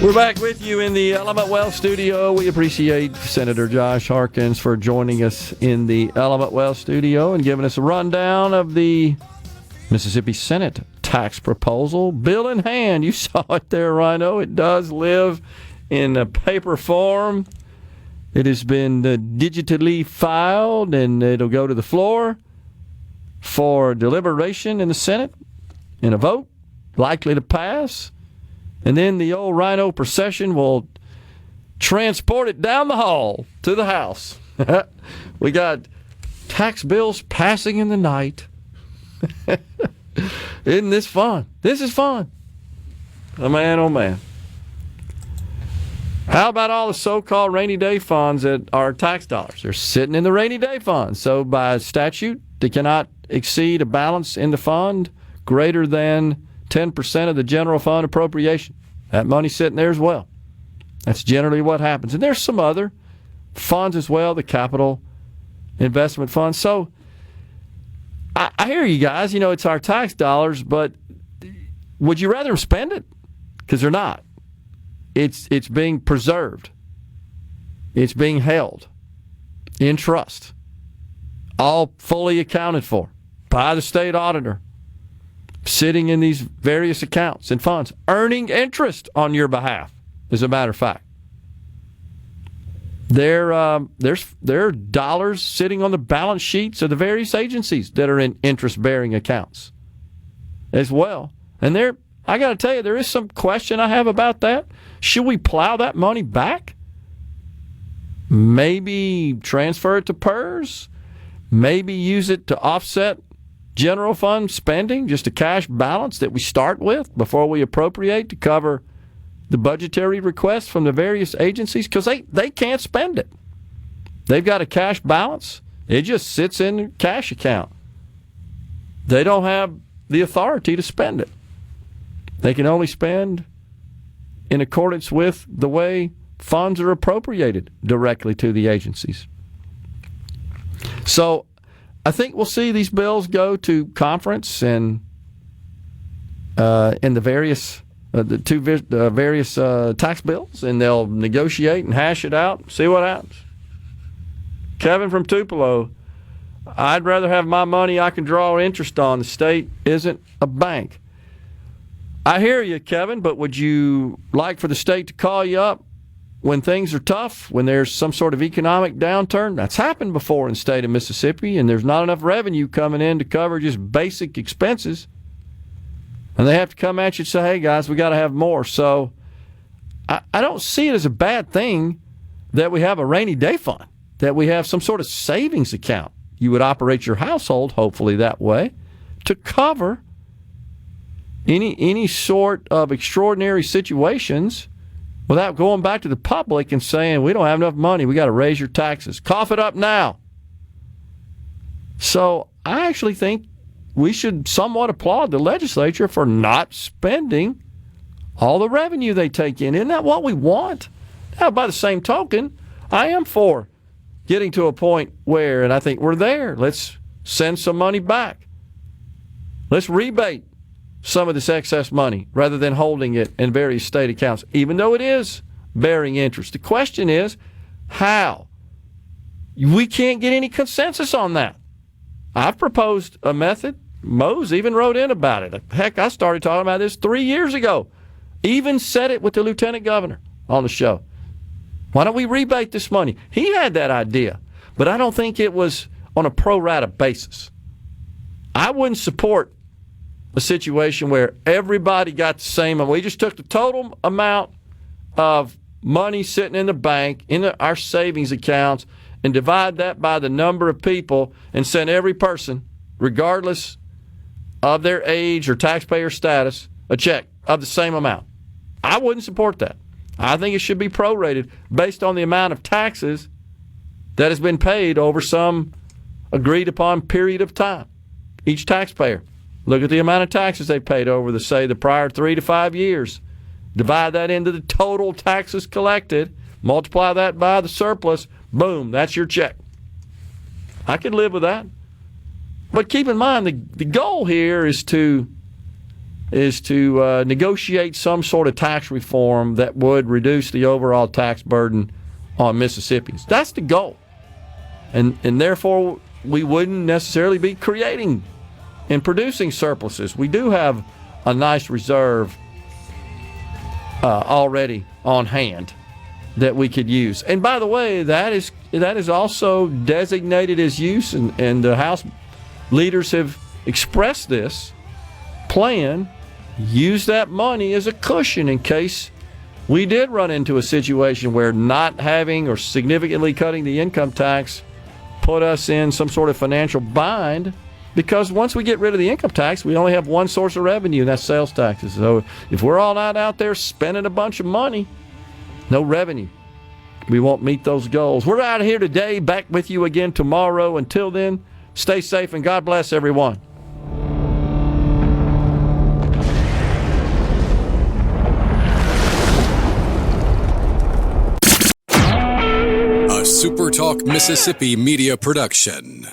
We're back with you in the Element Wealth studio. We appreciate Senator Josh Harkins for joining us in the Element Wealth studio and giving us a rundown of the Mississippi Senate tax proposal. Bill in hand. You saw it there, Rhino. It does live in a paper form. It has been digitally filed, and it'll go to the floor for deliberation in the Senate in a vote, likely to pass. And then the old Rhino procession will transport it down the hall to the House. We got tax bills passing in the night. Isn't this fun? This is fun. Oh, man. How about all the so-called rainy day funds that are tax dollars? They're sitting in the rainy day fund. So by statute, they cannot exceed a balance in the fund greater than 10% of the general fund appropriation. That money's sitting there as well. That's generally what happens. And there's some other funds as well, the capital investment funds. So I hear you guys, it's our tax dollars, but would you rather spend it? Because they're not. It's being preserved. It's being held in trust, all fully accounted for by the state auditor, sitting in these various accounts and funds, earning interest on your behalf, as a matter of fact. There are dollars sitting on the balance sheets of the various agencies that are in interest-bearing accounts as well. And I got to tell you, there is some question I have about that. Should we plow that money back? Maybe transfer it to PERS? Maybe use it to offset general fund spending, just a cash balance that we start with before we appropriate to cover the budgetary requests from the various agencies? Because they can't spend it. They've got a cash balance. It just sits in a cash account. They don't have the authority to spend it. They can only spend in accordance with the way funds are appropriated directly to the agencies. So I think we'll see these bills go to conference and in the various various tax bills, and they'll negotiate and hash it out, see what happens. Kevin from Tupelo, I'd rather have my money I can draw interest on. The state isn't a bank. I hear you, Kevin, but would you like for the state to call you up when things are tough, when there's some sort of economic downturn? That's happened before in the state of Mississippi, and there's not enough revenue coming in to cover just basic expenses. And they have to come at you and say, hey, guys, we got to have more. So I don't see it as a bad thing that we have a rainy day fund, that we have some sort of savings account. You would operate your household, hopefully, that way, to cover any sort of extraordinary situations without going back to the public and saying, we don't have enough money, we got to raise your taxes. Cough it up now. So I actually think we should somewhat applaud the legislature for not spending all the revenue they take in. Isn't that what we want? Now, by the same token, I am for getting to a point where, and I think we're there, let's send some money back. Let's rebate some of this excess money rather than holding it in various state accounts, even though it is bearing interest. The question is, how? We can't get any consensus on that. I've proposed a method. Mose even wrote in about it. Heck, I started talking about this 3 years ago. Even said it with the lieutenant governor on the show. Why don't we rebate this money? He had that idea, but I don't think it was on a pro rata basis. I wouldn't support a situation where everybody got the same amount. We just took the total amount of money sitting in the bank, in our savings accounts, and divide that by the number of people and send every person, regardless of their age or taxpayer status, a check of the same amount. I wouldn't support that. I think it should be prorated based on the amount of taxes that has been paid over some agreed upon period of time. Each taxpayer, look at the amount of taxes they paid over the prior 3 to 5 years. Divide that into the total taxes collected, multiply that by the surplus, boom, that's your check. I could live with that. But keep in mind, the goal here is to negotiate some sort of tax reform that would reduce the overall tax burden on Mississippians. That's the goal. And therefore, we wouldn't necessarily be creating and producing surpluses. We do have a nice reserve already on hand that we could use. And by the way, that is also designated as use, and the House leaders have expressed this plan. Use that money as a cushion in case we did run into a situation where not having or significantly cutting the income tax put us in some sort of financial bind, because once we get rid of the income tax, we only have one source of revenue, and that's sales taxes. So if we're all not out there spending a bunch of money, no revenue, we won't meet those goals. We're out of here today, back with you again tomorrow. Until then, stay safe and God bless everyone. A SuperTalk Mississippi Media production.